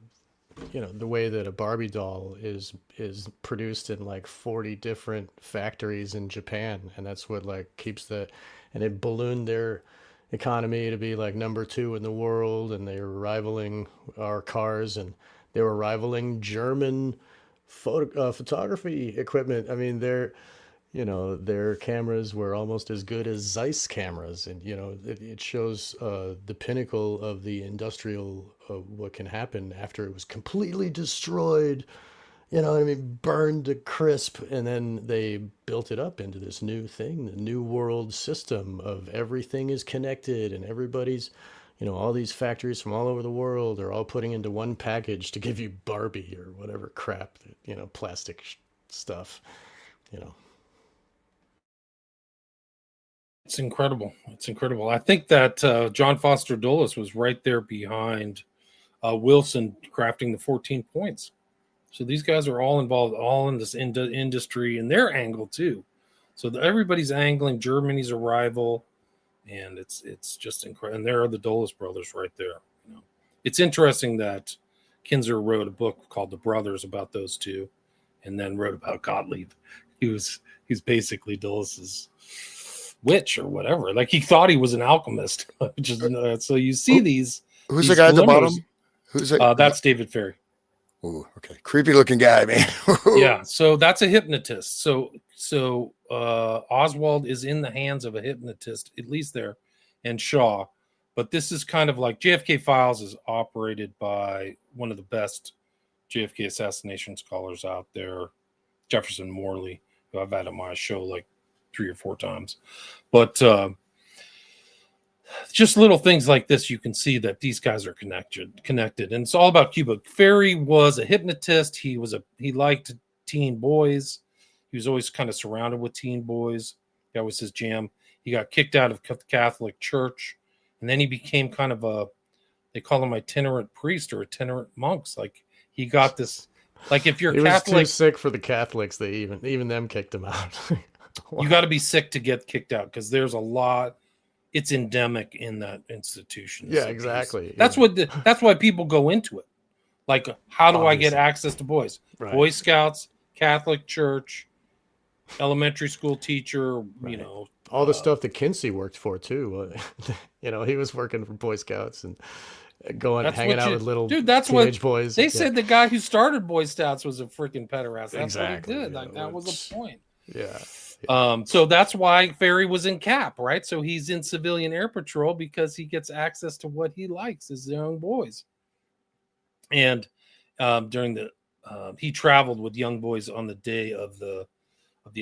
way that a Barbie doll is produced in like 40 different factories in Japan, and that's what like keeps and it ballooned their economy to be like number 2 in the world, and they were rivaling our cars, and they were rivaling German photography equipment. I mean, their cameras were almost as good as Zeiss cameras, and it shows the pinnacle of the industrial what can happen after it was completely destroyed. Burned to crisp, and then they built it up into this new thing, the new world system of everything is connected, and everybody's, all these factories from all over the world are all putting into one package to give you Barbie or whatever crap, plastic stuff, It's incredible. It's incredible. I think that John Foster Dulles was right there behind Wilson crafting the 14 points. So these guys are all involved, all in this industry, and their angle too. So everybody's angling Germany's a rival, and it's just incredible. And there are the Dulles brothers right there. It's interesting that Kinzer wrote a book called The Brothers about those two, and then wrote about Gottlieb. He's basically Dulles's witch or whatever. Like he thought he was an alchemist. Which is, so you see these. Who's these the guy at the glimmers. bottom? Who's that? That's David Ferry. Ooh, okay. Creepy looking guy, man. Yeah. So that's a hypnotist. So Oswald is in the hands of a hypnotist, at least there, and Shaw. But this is kind of like JFK Files is operated by one of the best JFK assassination scholars out there, Jefferson Morley, who I've had on my show like 3 or 4 times. But just little things like this, you can see that these guys are connected, and it's all about Cuba. Ferry was a hypnotist. He liked teen boys. He was always kind of surrounded with teen boys. That was his jam. He got kicked out of the Catholic Church, and then he became kind of they call him itinerant priest or itinerant monks. Like he got this, like if you're Catholic, was too sick for the Catholics. They even them kicked him out. You got to be sick to get kicked out because there's a lot. It's endemic in that institution. Yeah, exactly. That's why people go into it. Like, how do I get access to boys? Right. Boy Scouts, Catholic Church, elementary school teacher. Right. You know, all the stuff that Kinsey worked for too. He was working for Boy Scouts and hanging out with little teenage boys. They said the guy who started Boy Scouts was a freaking pederast. That's exactly. what he did. Like that was the point. Yeah. So that's why Ferry was in CAP, right? So he's in civilian air patrol because he gets access to what he likes as young boys. And during he traveled with young boys on the day of the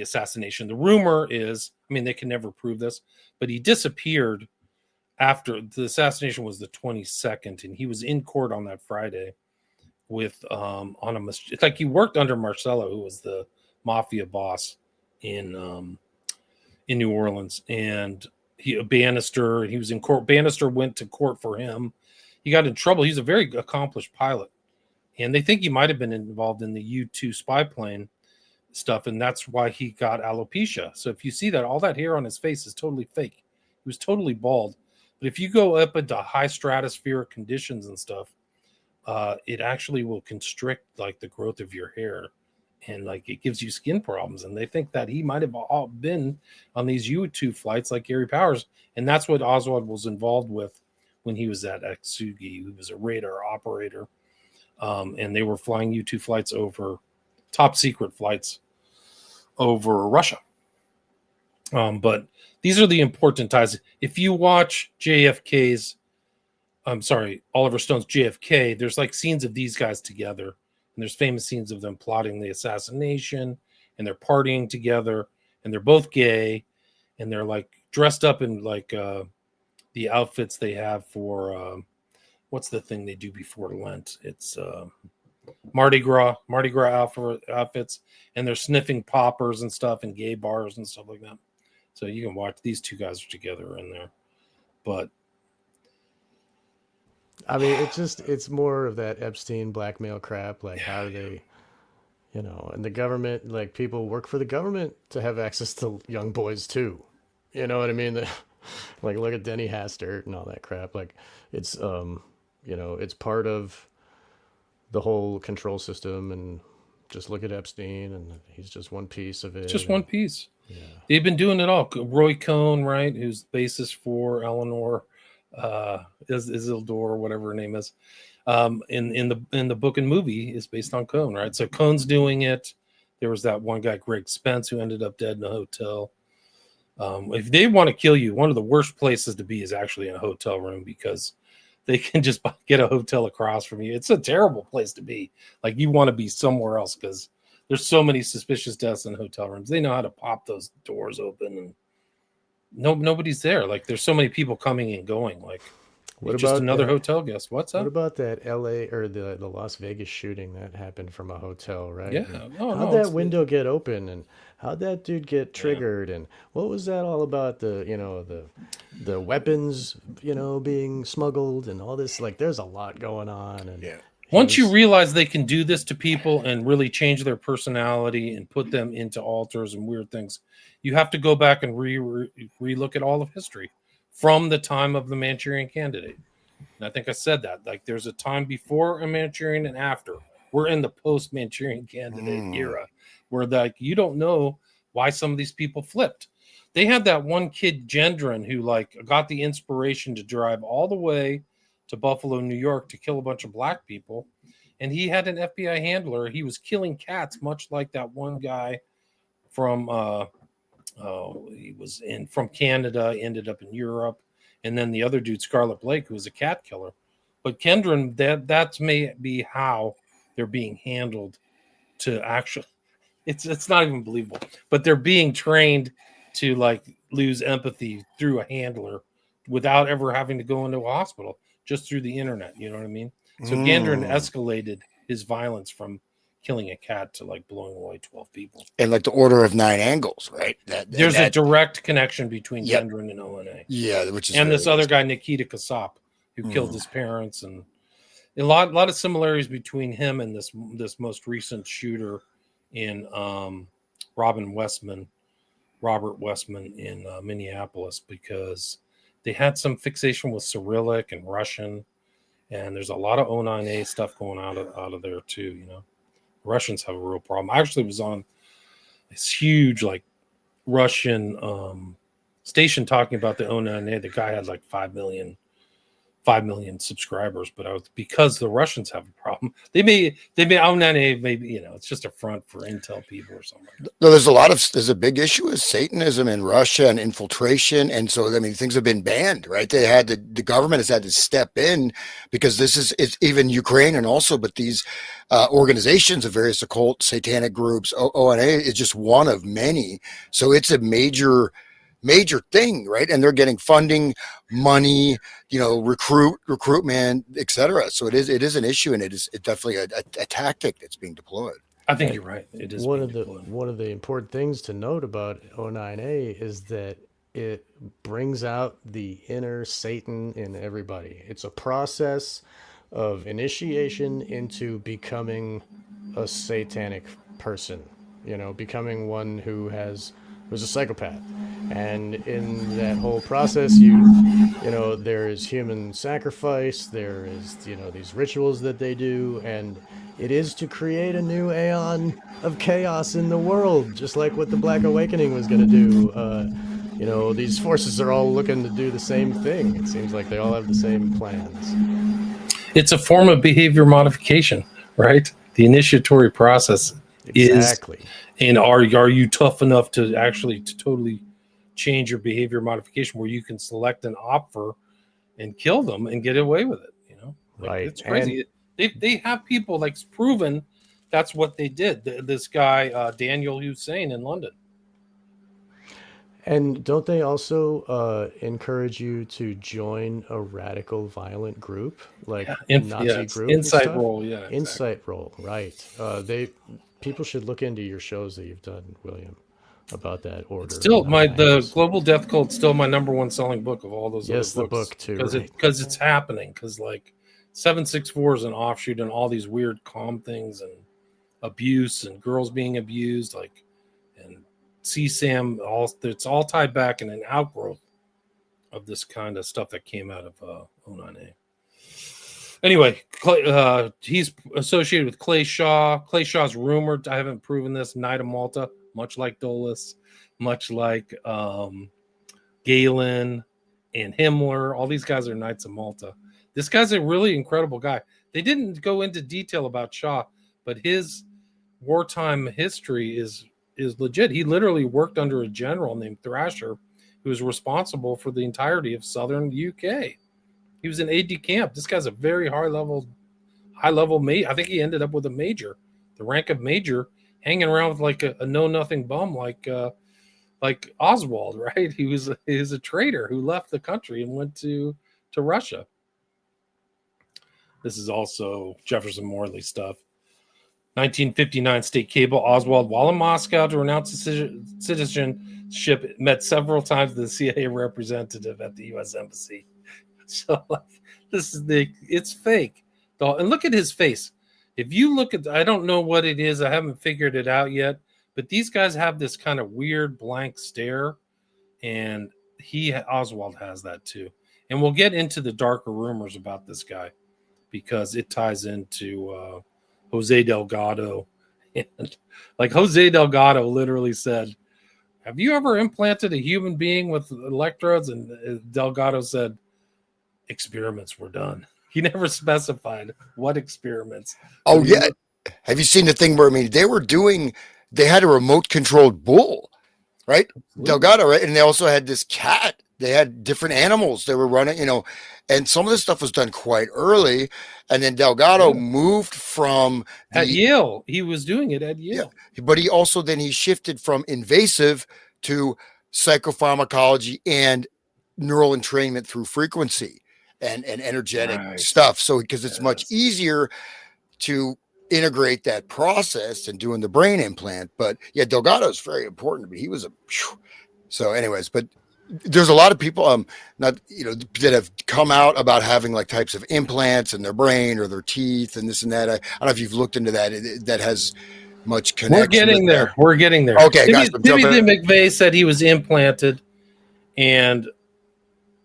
assassination. The rumor is, they can never prove this, but he disappeared after the assassination was the 22nd, and he was in court on that Friday with it's like he worked under Marcello, who was the mafia boss in New Orleans, and Bannister was in court. Bannister went to court for him. He got in trouble. He's a very accomplished pilot, and they think he might have been involved in the U-2 spy plane stuff, and that's why he got alopecia. So if you see that, all that hair on his face is totally fake. He was totally bald. But if you go up into high stratospheric conditions and stuff, it actually will constrict like the growth of your hair. And like it gives you skin problems, and they think that he might have all been on these U-2 flights like Gary Powers, and that's what Oswald was involved with when he was at Aksugi. He was a radar operator, and they were flying U-2 flights over top secret flights over Russia. But these are the important ties. If you watch Oliver Stone's JFK, there's like scenes of these guys together. And there's famous scenes of them plotting the assassination, and they're partying together, and they're both gay, and they're like dressed up in like the outfits they have for what's the thing they do before Lent? It's Mardi Gras outfits, and they're sniffing poppers and stuff in gay bars and stuff like that. So you can watch these two guys are together in there, but. It's more of that Epstein blackmail crap. Like, how do they, and the government, like people work for the government to have access to young boys too. You know what I mean? Like, look at Denny Hastert and all that crap. Like, it's, it's part of the whole control system. And just look at Epstein, and he's just one piece of it. Just one piece. Yeah. They've been doing it all. Roy Cohn, right? Who's the bassist for Eleanor. Isildur, whatever her name is, in the book and movie is based on Cohn, right? So Cohn's doing it. There was that one guy, Greg Spence, who ended up dead in a hotel. If they want to kill you, one of the worst places to be is actually in a hotel room, because they can just get a hotel across from you. It's a terrible place to be. Like, you want to be somewhere else, because there's so many suspicious deaths in hotel rooms. They know how to pop those doors open, and nobody's there. Like, there's so many people coming and going. Like, what just another hotel guest? What's up? What about that LA or the Las Vegas shooting that happened from a hotel, right? Yeah. How'd that window get open, and how'd that dude get triggered, and what was that all about? The weapons, being smuggled and all this. Like, there's a lot going on. And once you realize they can do this to people and really change their personality and put them into altars and weird things, you have to go back and re-look at all of history from the time of the Manchurian Candidate. And I think I said that. Like, there's a time before a Manchurian and after. We're in the post-Manchurian Candidate era, where like you don't know why some of these people flipped. they had that one kid, Gendron, who like got the inspiration to drive all the way to Buffalo, New York to kill a bunch of black people. And he had an FBI handler. He was killing cats, much like that one guy from he was from Canada, ended up in Europe, and then the other dude, Scarlet Blake, who was a cat killer. But Kendron, that's may be how they're being handled to actually. It's not even believable, but they're being trained to like lose empathy through a handler without ever having to go into a hospital, just through the internet. You know what I mean? So Gandron escalated his violence from killing a cat to like blowing away 12 people. And like the order of 9 angles, right? There's a direct connection between Gandron and ONA. Yeah, which is and this other guy, Nikita Kasap, who killed his parents, and a lot of similarities between him and this most recent shooter in Robert Westman in Minneapolis, because they had some fixation with Cyrillic and Russian, and there's a lot of O9A stuff going out of there too. You know, Russians have a real problem. I actually was on this huge like Russian station talking about the O9A. The guy had like 5 million subscribers, but because the Russians have a problem. They may O9A, maybe, you know, it's just a front for intel people or something. No, there's a big issue with Satanism in Russia and infiltration, and so I mean things have been banned, right? The government has had to step in because it's even Ukraine and also, but these organizations of various occult satanic groups, ONA is just one of many, so it's a major thing, right? And they're getting funding, money, you know, recruitment, etc. So it is an issue, and it's definitely a tactic that's being deployed. I think you're right. It is one of the important things to note about O9A is that it brings out the inner Satan in everybody. It's a process of initiation into becoming a satanic person, you know, becoming one who's a psychopath. And in that whole process, you know, there is human sacrifice, there is, you know, these rituals that they do, and it is to create a new aeon of chaos in the world, just like what the Black Awakening was going to do. You know, these forces are all looking to do the same thing. It seems like they all have the same plans. It's a form of behavior modification, right? The initiatory process exactly. And are you tough enough to actually totally change your behavior modification where you can select an offer and kill them and get away with it? You know, like, right? It's crazy. They have people like proven that's what they did. This guy Daniel Hussein in London. And don't they also encourage you to join a radical, violent group like Nazi group? Insight Roll, yeah. Insight Roll, right? People should look into your shows that you've done, William, about that order. It's still the Global Death Cult, still my number one selling book of all those. Yes, other the book too, because it's happening. Because like 764 is an offshoot, and all these weird calm things and abuse and girls being abused, like, and CSAM, it's all tied back in an outgrowth of this kind of stuff that came out of O9A. Anyway, he's associated with Clay Shaw. Clay Shaw's rumored, I haven't proven this, Knight of Malta, much like Dulles, much like Galen and Himmler. All these guys are Knights of Malta. This guy's a really incredible guy. They didn't go into detail about Shaw, but his wartime history is legit. He literally worked under a general named Thrasher, who was responsible for the entirety of southern UK. He was an aide-de-camp. This guy's a very high level mate. I think he ended up with a major, the rank of major, hanging around with like a know-nothing bum like Oswald, right? He was a traitor who left the country and went to Russia. This is also Jefferson Morley stuff. 1959 state cable. Oswald, while in Moscow to renounce his citizenship, met several times the CIA representative at the U.S. Embassy. So like, it's fake. And look at his face. If you look at, I don't know what it is. I haven't figured it out yet. But these guys have this kind of weird blank stare, and Oswald has that too. And we'll get into the darker rumors about this guy because it ties into Jose Delgado. And like Jose Delgado literally said, have you ever implanted a human being with electrodes? And Delgado said, experiments were done. He never specified what experiments. Oh, yeah. Have you seen the thing where, I mean, they had a remote controlled bull, right? Delgado, right? And they also had this cat. They had different animals they were running, and some of this stuff was done quite early. And then Delgado moved from at Yale. He was doing it at Yale. Yeah, but he shifted from invasive to psychopharmacology and neural entrainment through frequency and energetic stuff. So, because it's much easier to integrate that process and doing the brain implant. But yeah, Delgado is very important. But he was so anyways, but there's a lot of people that have come out about having like types of implants in their brain or their teeth and this and that. I don't know if you've looked into that. That has much connection. We're getting there. Okay, guys. Timothy McVeigh said he was implanted, and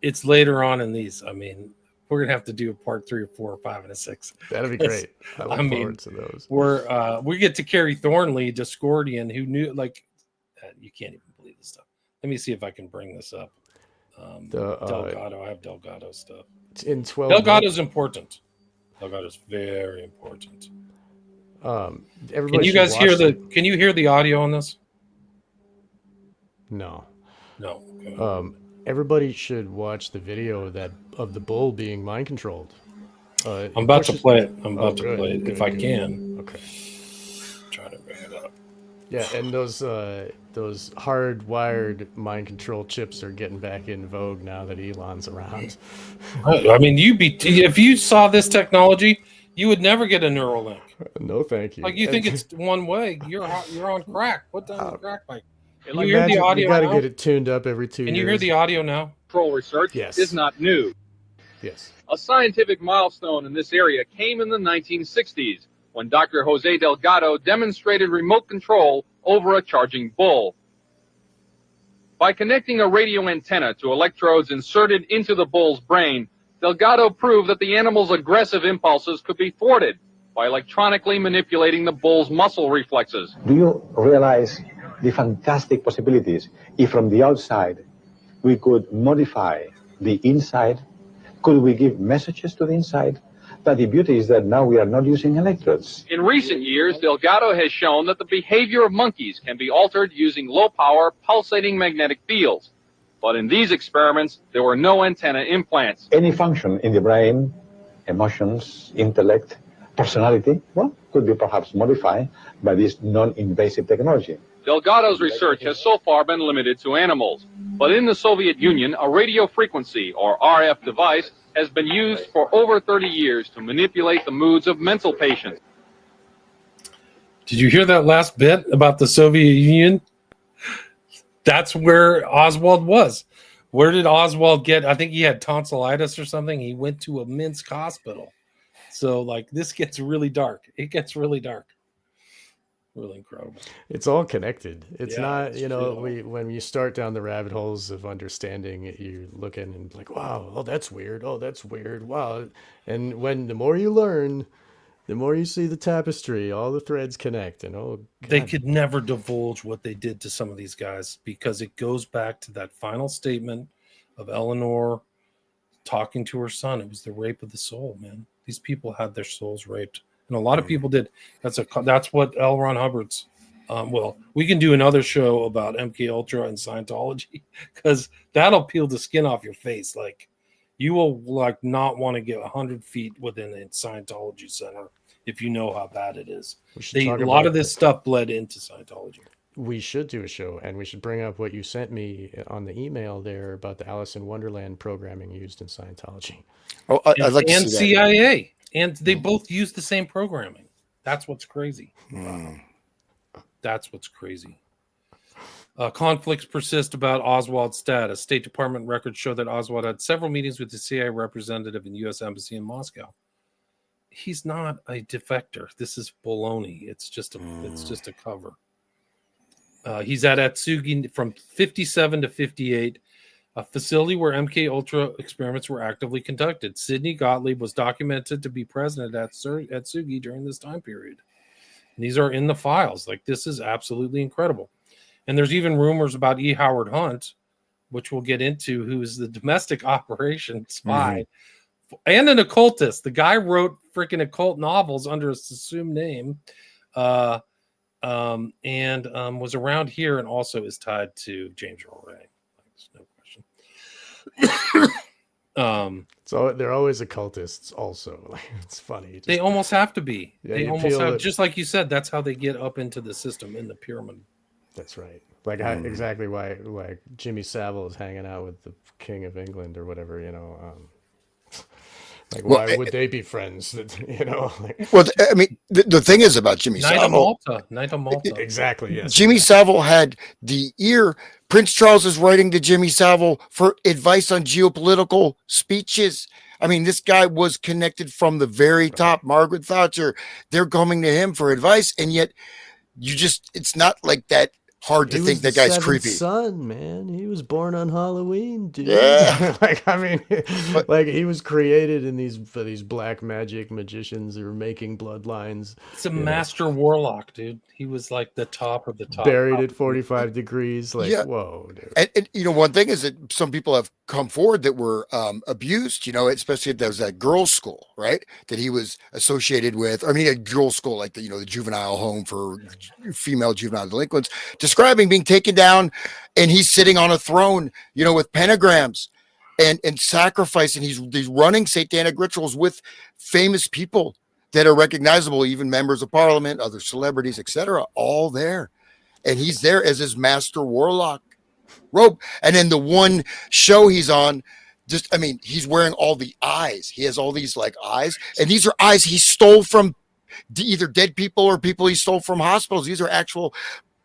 it's later on in these. I mean, we're gonna have to do a part 3 or 4 or 5 and a 6. That'd be great. I look forward to those. We get to Kerry Thornley, Discordian, who knew you can't even believe this stuff. Let me see if I can bring this up. Delgado, I have Delgado stuff. In 12. Delgado's important. Delgado's very important. Everybody, can you guys hear Can you hear the audio on this? No. Okay. Everybody should watch the video of the bull being mind controlled. I'm about to play it. If I can. Okay. I'm trying to bring it up. Yeah, and those hardwired mind control chips are getting back in vogue now that Elon's around. I mean, if you saw this technology, you would never get a Neuralink. No, thank you. Like you think it's one way. You're on crack. What down the crack like? Can you hear the audio? You got to get it tuned up every 2 years. Can you hear the audio now? Control research is not new. Yes. A scientific milestone in this area came in the 1960s when Dr. Jose Delgado demonstrated remote control over a charging bull. By connecting a radio antenna to electrodes inserted into the bull's brain, Delgado proved that the animal's aggressive impulses could be thwarted by electronically manipulating the bull's muscle reflexes. Do you realize the fantastic possibilities if from the outside we could modify the inside? Could we give messages to the inside? But the beauty is that now we are not using electrodes. In recent years, Delgado has shown that the behavior of monkeys can be altered using low-power, pulsating magnetic fields. But in these experiments, there were no antenna implants. Any function in the brain, emotions, intellect, personality, could be perhaps modified by this non-invasive technology. Delgado's research has so far been limited to animals. But in the Soviet Union, a radio frequency, or RF device, has been used for over 30 years to manipulate the moods of mental patients. Did you hear that last bit about the Soviet Union? That's where Oswald was. Where did Oswald get? I think he had tonsillitis or something. He went to a Minsk hospital. So, this gets really dark. It gets really dark. Really incredible. It's all connected. It's not, when you start down the rabbit holes of understanding it, you're looking and like, wow, oh, that's weird. Oh, that's weird. Wow. And the more you learn, the more you see the tapestry, all the threads connect. And they could never divulge what they did to some of these guys because it goes back to that final statement of Eleanor talking to her son. It was the rape of the soul, man. These people had their souls raped. And a lot of people did. That's what L. Ron Hubbard's. We can do another show about MK Ultra and Scientology because that'll peel the skin off your face. Like you will not want to get 100 feet within a Scientology center if you know how bad it is. A lot of this stuff bled into Scientology. We should do a show, and we should bring up what you sent me on the email there about the Alice in Wonderland programming used in Scientology. Oh, I'd like to see that. CIA. And they both use the same programming. That's what's crazy. That's what's crazy. Conflicts persist about Oswald's status. State Department records show that Oswald had several meetings with the CIA representative in the U.S. Embassy in Moscow. He's not a defector. This is baloney. It's just a cover. He's at Atsugi from 57 to 58. A facility where MK Ultra experiments were actively conducted. Sidney Gottlieb was documented to be present at Atsugi during this time period. And these are in the files. This is absolutely incredible. And there's even rumors about E. Howard Hunt, which we'll get into, who is the domestic operation spy and an occultist. The guy wrote freaking occult novels under his assumed name, and was around here, and also is tied to James Earl Ray. No question. So they're always occultists. Also, it's funny. They almost have to be. Yeah, they almost have, just like you said. That's how they get up into the system in the pyramid. That's right. Like exactly why like Jimmy Savile is hanging out with the King of England or whatever, you know. Like, why would they be friends? You know. Well, I mean, the thing is about Jimmy Savile. Knight of Malta. Exactly. Yes. Jimmy Savile had the ear. Prince Charles is writing to Jimmy Savile for advice on geopolitical speeches. I mean, this guy was connected from the very top. Margaret Thatcher, they're coming to him for advice, and yet it's not like that hard to think that guy's creepy. Son, man, he was born on Halloween, dude. Yeah. Like, I mean, like he was created in for these black magic magicians who were making bloodlines. It's a master warlock, dude. He was like the top of the top. Buried at 45 degrees. Like, whoa, dude. And you know, one thing is that some people have come forward that were abused, you know, especially if there was that girls' school, right? That he was associated with. I mean, a girls' school, like the juvenile home for female juvenile delinquents, describing being taken down, and he's sitting on a throne, you know, with pentagrams and sacrificing. He's running satanic rituals with famous people that are recognizable, even members of parliament, other celebrities, etc., all there. And he's there as his master warlock robe. And then the one show he's on, he's wearing all the eyes. He has all these like eyes, and these are eyes he stole from either dead people or people he stole from hospitals. These are actual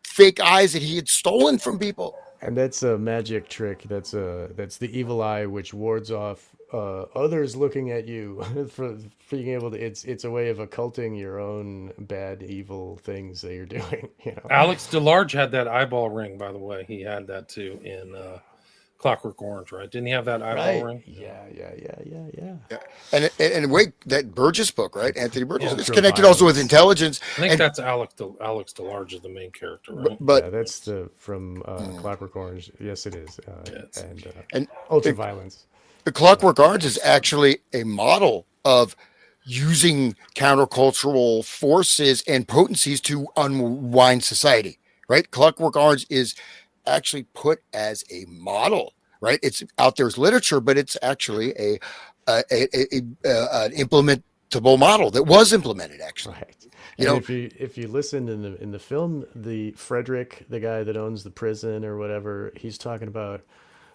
fake eyes that he had stolen from people. And that's a magic trick. That's the evil eye, which wards off others looking at you for being able to. It's a way of occulting your own bad, evil things that you're doing. You know, Alex DeLarge had that eyeball ring, by the way. He had that too in Clockwork Orange, right? Didn't he have that eyeball ring? Yeah. And wait, that Burgess book, right? Anthony Burgess is connected also with intelligence. I think that's Alex DeLarge is the main character, right? But yeah, that's from Clockwork Orange. Yes, it is. And ultraviolence. The Clockwork Orange is actually a model of using countercultural forces and potencies to unwind society, right? Clockwork Orange is actually put as a model, right? It's out there as literature, but it's actually an implementable model that was implemented, actually. Right. You know, if you listen in the film, the Frederick, the guy that owns the prison or whatever, he's talking about,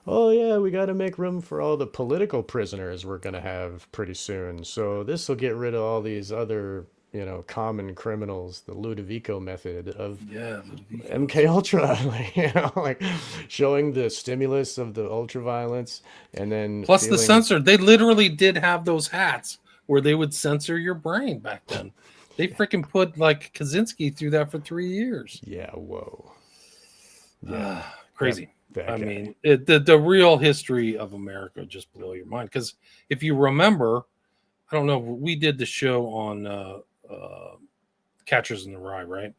oh yeah, we got to make room for all the political prisoners we're going to have pretty soon. So this will get rid of all these other, you know, common criminals, the Ludovico method of MK Ultra, like, you know, like showing the stimulus of the ultra violence, and then plus the censor. They literally did have those hats where they would censor your brain back then. They freaking put like Kaczynski through that for 3 years. Yeah, whoa. Yeah, crazy. I mean, the real history of America just blow your mind, because if you remember, I don't know, we did the show on Catchers in the Rye, right?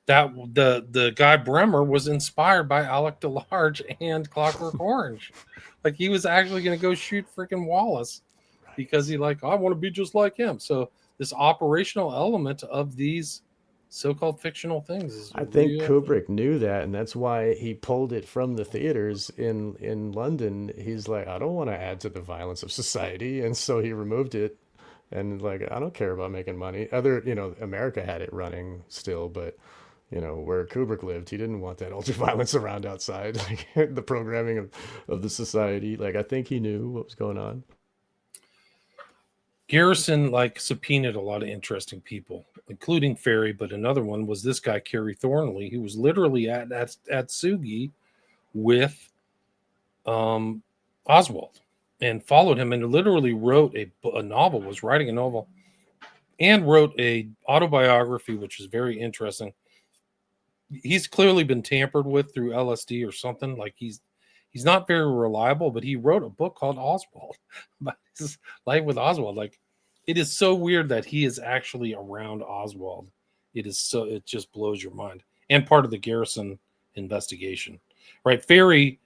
That the guy Bremer was inspired by Alec DeLarge and Clockwork Orange. Like, he was actually going to go shoot freaking Wallace because he I want to be just like him. So this operational element of these so-called fictional things is I think Kubrick knew that, and that's why he pulled it from the theaters in London. He's like, I don't want to add to the violence of society, and so he removed it. And like, I don't care about making money. America had it running still, but where Kubrick lived, he didn't want that ultra violence around outside, like the programming of the society. Like, I think he knew what was going on. Garrison subpoenaed a lot of interesting people, including Ferry, but another one was this guy, Kerry Thornley, who was literally at Sugi with Oswald and followed him and literally wrote a novel, was writing a novel, and wrote a autobiography, which is very interesting. He's clearly been tampered with through LSD or something. Like, he's not very reliable, but he wrote a book called Oswald about his life with Oswald. Like, it is so weird that he is actually around Oswald. It just blows your mind. And part of the Garrison investigation. Right? Ferry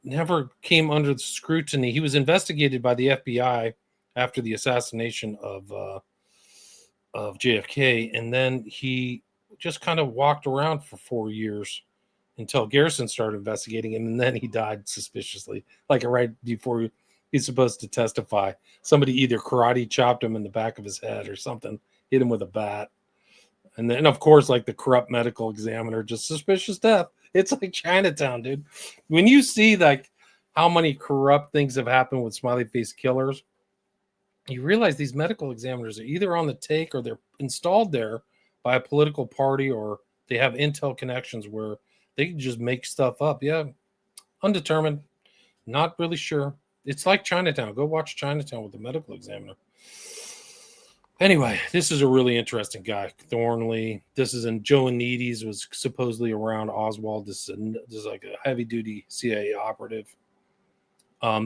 never came under the scrutiny. He was investigated by the FBI after the assassination of JFK, and then he just kind of walked around for 4 years until Garrison started investigating him, and then he died suspiciously, like right before he's supposed to testify. Somebody either karate chopped him in the back of his head or something, hit him with a bat. And then, of course, like the corrupt medical examiner, just suspicious death. It's like Chinatown, dude. When you see like how many corrupt things have happened with smiley face killers, you realize these medical examiners are either on the take or they're installed there by a political party, or they have intel connections where they can just make stuff up. Yeah, undetermined, not really sure. It's like Chinatown. Go watch Chinatown with the medical examiner. Anyway, this is a really interesting guy, Thornley. This is in Joe Anides was supposedly around Oswald. This is like a heavy-duty CIA operative.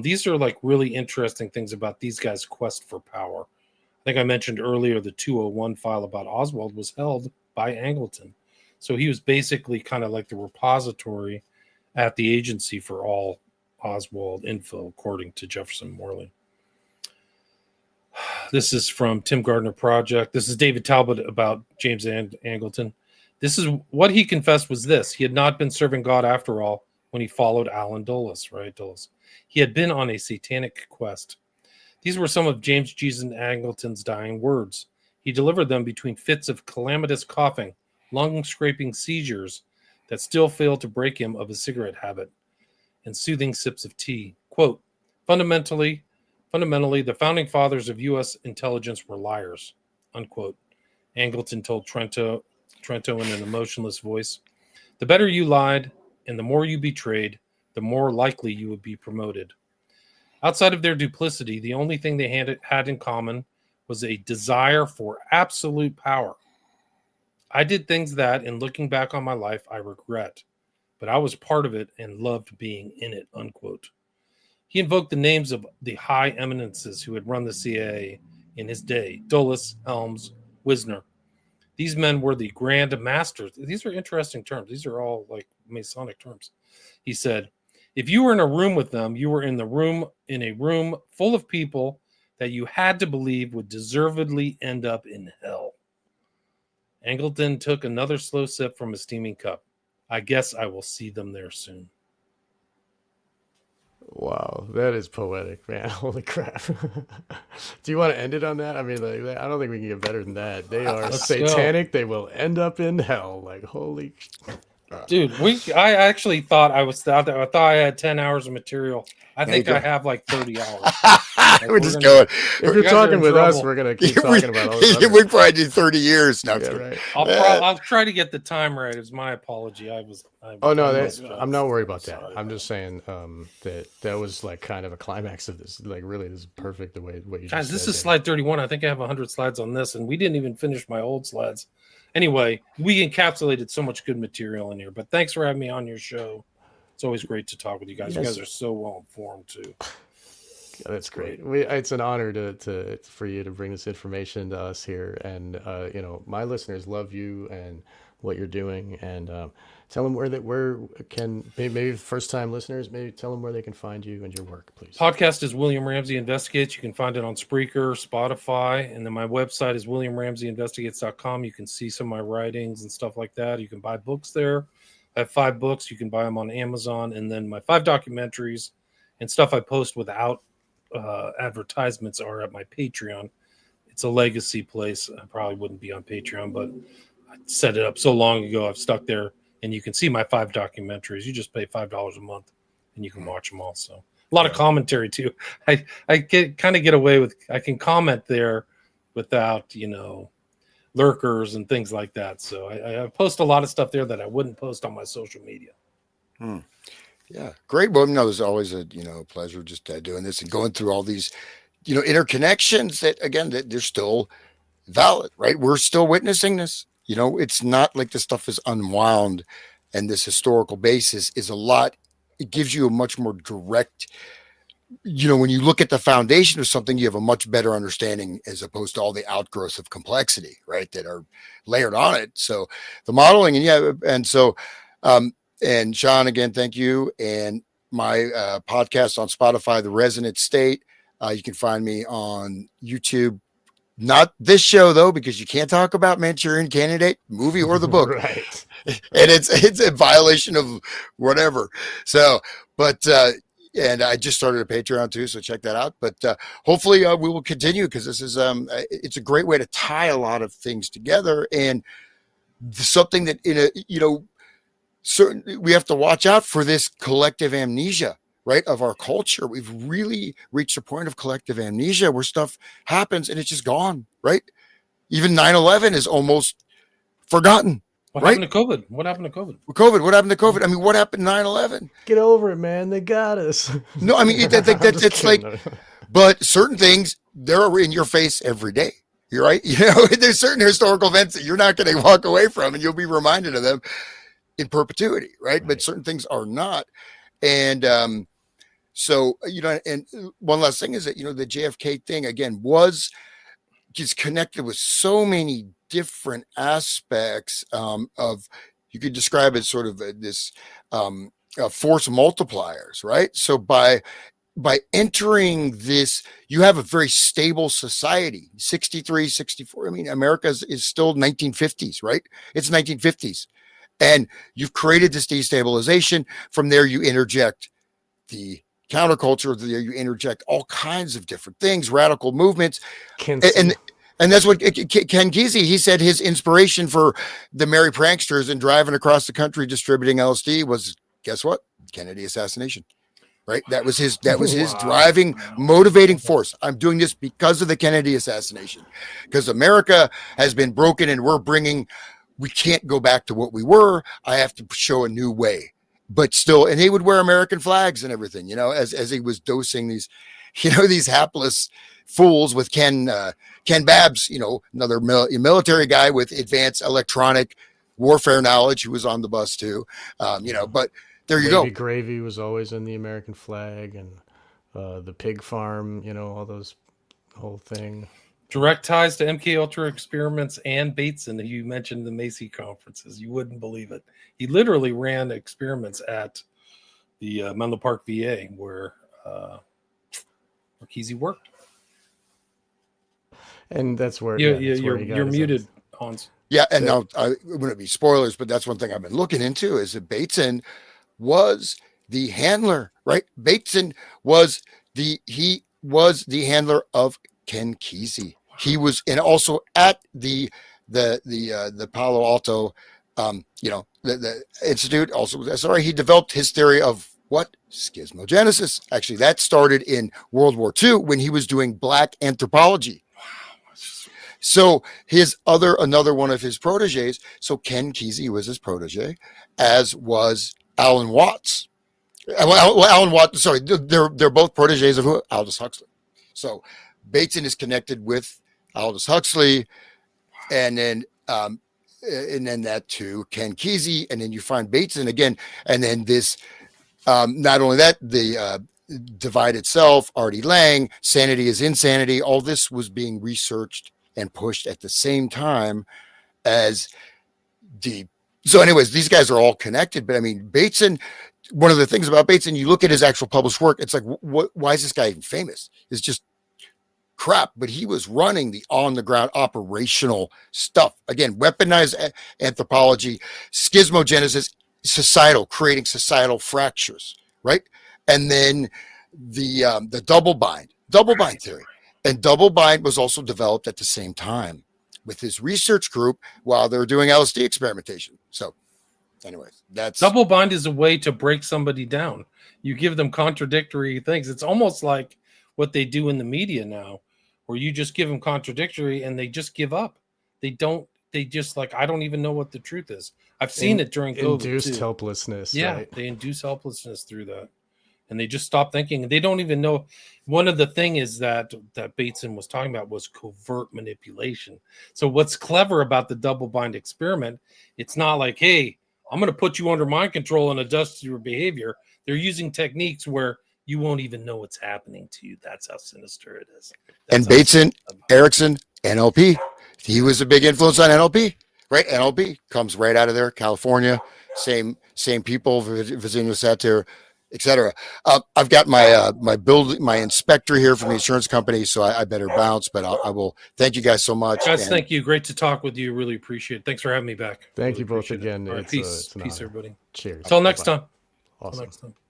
These are like really interesting things about these guys' quest for power. I think I mentioned earlier the 201 file about Oswald was held by Angleton. So he was basically kind of like the repository at the agency for all Oswald info, according to Jefferson Morley. This is from Tim Gardner Project. This is David Talbot about James Angleton. This is what he confessed was this. He had not been serving God after all when he followed Allen Dulles, right? Dulles. He had been on a satanic quest. These were some of James Jason Angleton's dying words. He delivered them between fits of calamitous coughing, lung-scraping seizures that still failed to break him of his cigarette habit, and soothing sips of tea. Quote, fundamentally, the founding fathers of U.S. intelligence were liars, unquote. Angleton told Trento in an emotionless voice, the better you lied and the more you betrayed, the more likely you would be promoted. Outside of their duplicity, the only thing they had in common was a desire for absolute power. I did things that, in looking back on my life, I regret, but I was part of it and loved being in it, unquote. He invoked the names of the high eminences who had run the CIA in his day, Dulles, Helms, Wisner. These men were the grand masters. These are interesting terms. These are all like Masonic terms. He said, if you were in a room with them, you were in a room full of people that you had to believe would deservedly end up in hell. Angleton took another slow sip from his steaming cup. I guess I will see them there soon. Wow, that is poetic, man. Holy crap. Do you want to end it on that? I mean, like, I don't think we can get better than that. They are satanic. They will end up in hell. Like, holy... Dude, I actually thought I was out there. I thought I had 10 hours of material. I think I have like 30 hours. Like, we're just going. If you're talking with us, we're going to keep talking about all this. We probably did 30 years now. Yeah, right. I'll try to get the time right. It was my apology. I'm not worried about that. I'm just saying that was like kind of a climax of this. Like, really, this is perfect the way what you guys. Just this said is slide 31. I think I have 100 slides on this, and we didn't even finish my old slides. Anyway, we encapsulated so much good material in here. But thanks for having me on your show. It's always great to talk with you guys. Yes. You guys are so well informed too. Yeah, that's great. It's an honor for you to bring this information to us here, and my listeners love you and what you're doing, and tell them maybe first time listeners, maybe tell them where they can find you and your work, please. Podcast is William Ramsey Investigates. You can find it on Spreaker, Spotify, and then my website is williamramseyinvestigates.com. You can see some of my writings and stuff like that. You can buy books there. I have 5 books. You can buy them on Amazon, and then my 5 documentaries and stuff I post without advertisements are at my Patreon. It's a legacy place. I probably wouldn't be on Patreon, but I set it up so long ago. I've stuck there, and you can see my 5 documentaries. You just pay $5 a month, and you can watch them all. So a lot of commentary too. I get away with. I can comment there without lurkers and things like that. So I post a lot of stuff there that I wouldn't post on my social media. Yeah, great. Well, no, it's always a pleasure just doing this and going through all these interconnections that again that they're still valid, right? We're still witnessing this. It's not like this stuff is unwound, and this historical basis is a lot. It gives you a much more direct. When you look at the foundation of something, you have a much better understanding as opposed to all the outgrowths of complexity, right, that are layered on it. So the modeling, and so And Sean, again, thank you. And my podcast on Spotify, The Resonant State. You can find me on YouTube. Not this show though, because you can't talk about Manchurian Candidate movie or the book, Right. and it's a violation of whatever. So, but and I just started a Patreon too, so check that out. But hopefully we will continue, because this is it's a great way to tie a lot of things together, and something that certain we have to watch out for this collective amnesia, right, of our culture. We've really reached a point of collective amnesia where stuff happens and it's just gone, right? Even 9/11 is almost forgotten. What right? happened to COVID? What happened to COVID? What happened to COVID? I mean, what happened 9/11? Get over it, man. They got us. No, I mean, it's like, but certain things, they're in your face every day. You're right. There's certain historical events that you're not going to walk away from, and you'll be reminded of them in perpetuity, right? But certain things are not. And so, and one last thing is that, the JFK thing, again, was just connected with so many different aspects of, you could describe it sort of this force multipliers, right? So by entering this, you have a very stable society, 63, 64. I mean, America is still 1950s, right? It's 1950s. And you've created this destabilization. From there, you interject the counterculture. There, you interject all kinds of different things, radical movements. And that's what Ken Kesey, he said his inspiration for the Merry Pranksters and driving across the country distributing LSD was, guess what? Kennedy assassination. Right. That was his driving, motivating force. I'm doing this because of the Kennedy assassination, because America has been broken and we can't go back to what we were. I have to show a new way, but still, and he would wear American flags and everything, as he was dosing these, these hapless fools with Ken Babbs, another military guy with advanced electronic warfare knowledge, who was on the bus too, but there you go. Gravy was always in the American flag, and the pig farm, all those whole thing. Direct ties to MK Ultra experiments and Bateson. You mentioned the Macy conferences. You wouldn't believe it. He literally ran experiments at the Menlo Park VA where Kesey worked. And that's where you're muted, Hans. Yeah, and now it wouldn't be spoilers, but that's one thing I've been looking into is that Bateson was the handler, right? Bateson was the handler of Ken Kesey. He was, and also at the Palo Alto, the institute. Also, sorry, he developed his theory of what schismogenesis. Actually, that started in World War II when he was doing black anthropology. So another one of his proteges. So Ken Kesey was his protege, as was Alan Watts. Alan Watts. Sorry, they're both proteges of Aldous Huxley. So Bateson is connected with Aldous Huxley, and then that to Ken Kesey, and then you find Bateson again, and then this. Not only that, the divide itself, Artie Lang, sanity is insanity. All this was being researched and pushed at the same time as So anyways, these guys are all connected. But I mean, Bateson, one of the things about Bateson, you look at his actual published work, it's like, why is this guy even famous? It's just crap. But he was running the on-the-ground operational stuff. Again, weaponized anthropology, schismogenesis, creating societal fractures, right? And then the double bind theory. And double bind was also developed at the same time with his research group while they were doing LSD experimentation. So anyways, that's double bind is a way to break somebody down. You give them contradictory things. It's almost like what they do in the media now, where you just give them contradictory and they just give up. They just like, I don't even know what the truth is. I've seen it during COVID. Induced helplessness. Yeah, right? They induce helplessness through that. And they just stop thinking. They don't even know. One of the things is that Bateson was talking about was covert manipulation. So what's clever about the double bind experiment, it's not like, hey, I'm going to put you under mind control and adjust your behavior. They're using techniques where you won't even know what's happening to you. That's how sinister it is. And Bateson, Erickson, NLP. He was a big influence on NLP, right? NLP comes right out of there, California. same people visiting us out there, etc. I've got my my inspector here from the insurance company, so I better bounce. But I will thank you guys so much. Guys, thank you. Great to talk with you. Really appreciate it. Thanks for having me back. Thank Really you both appreciate it. again. All right, peace, It's an peace, honor. everybody. Cheers. Until next Bye-bye. time. Awesome. Until next time.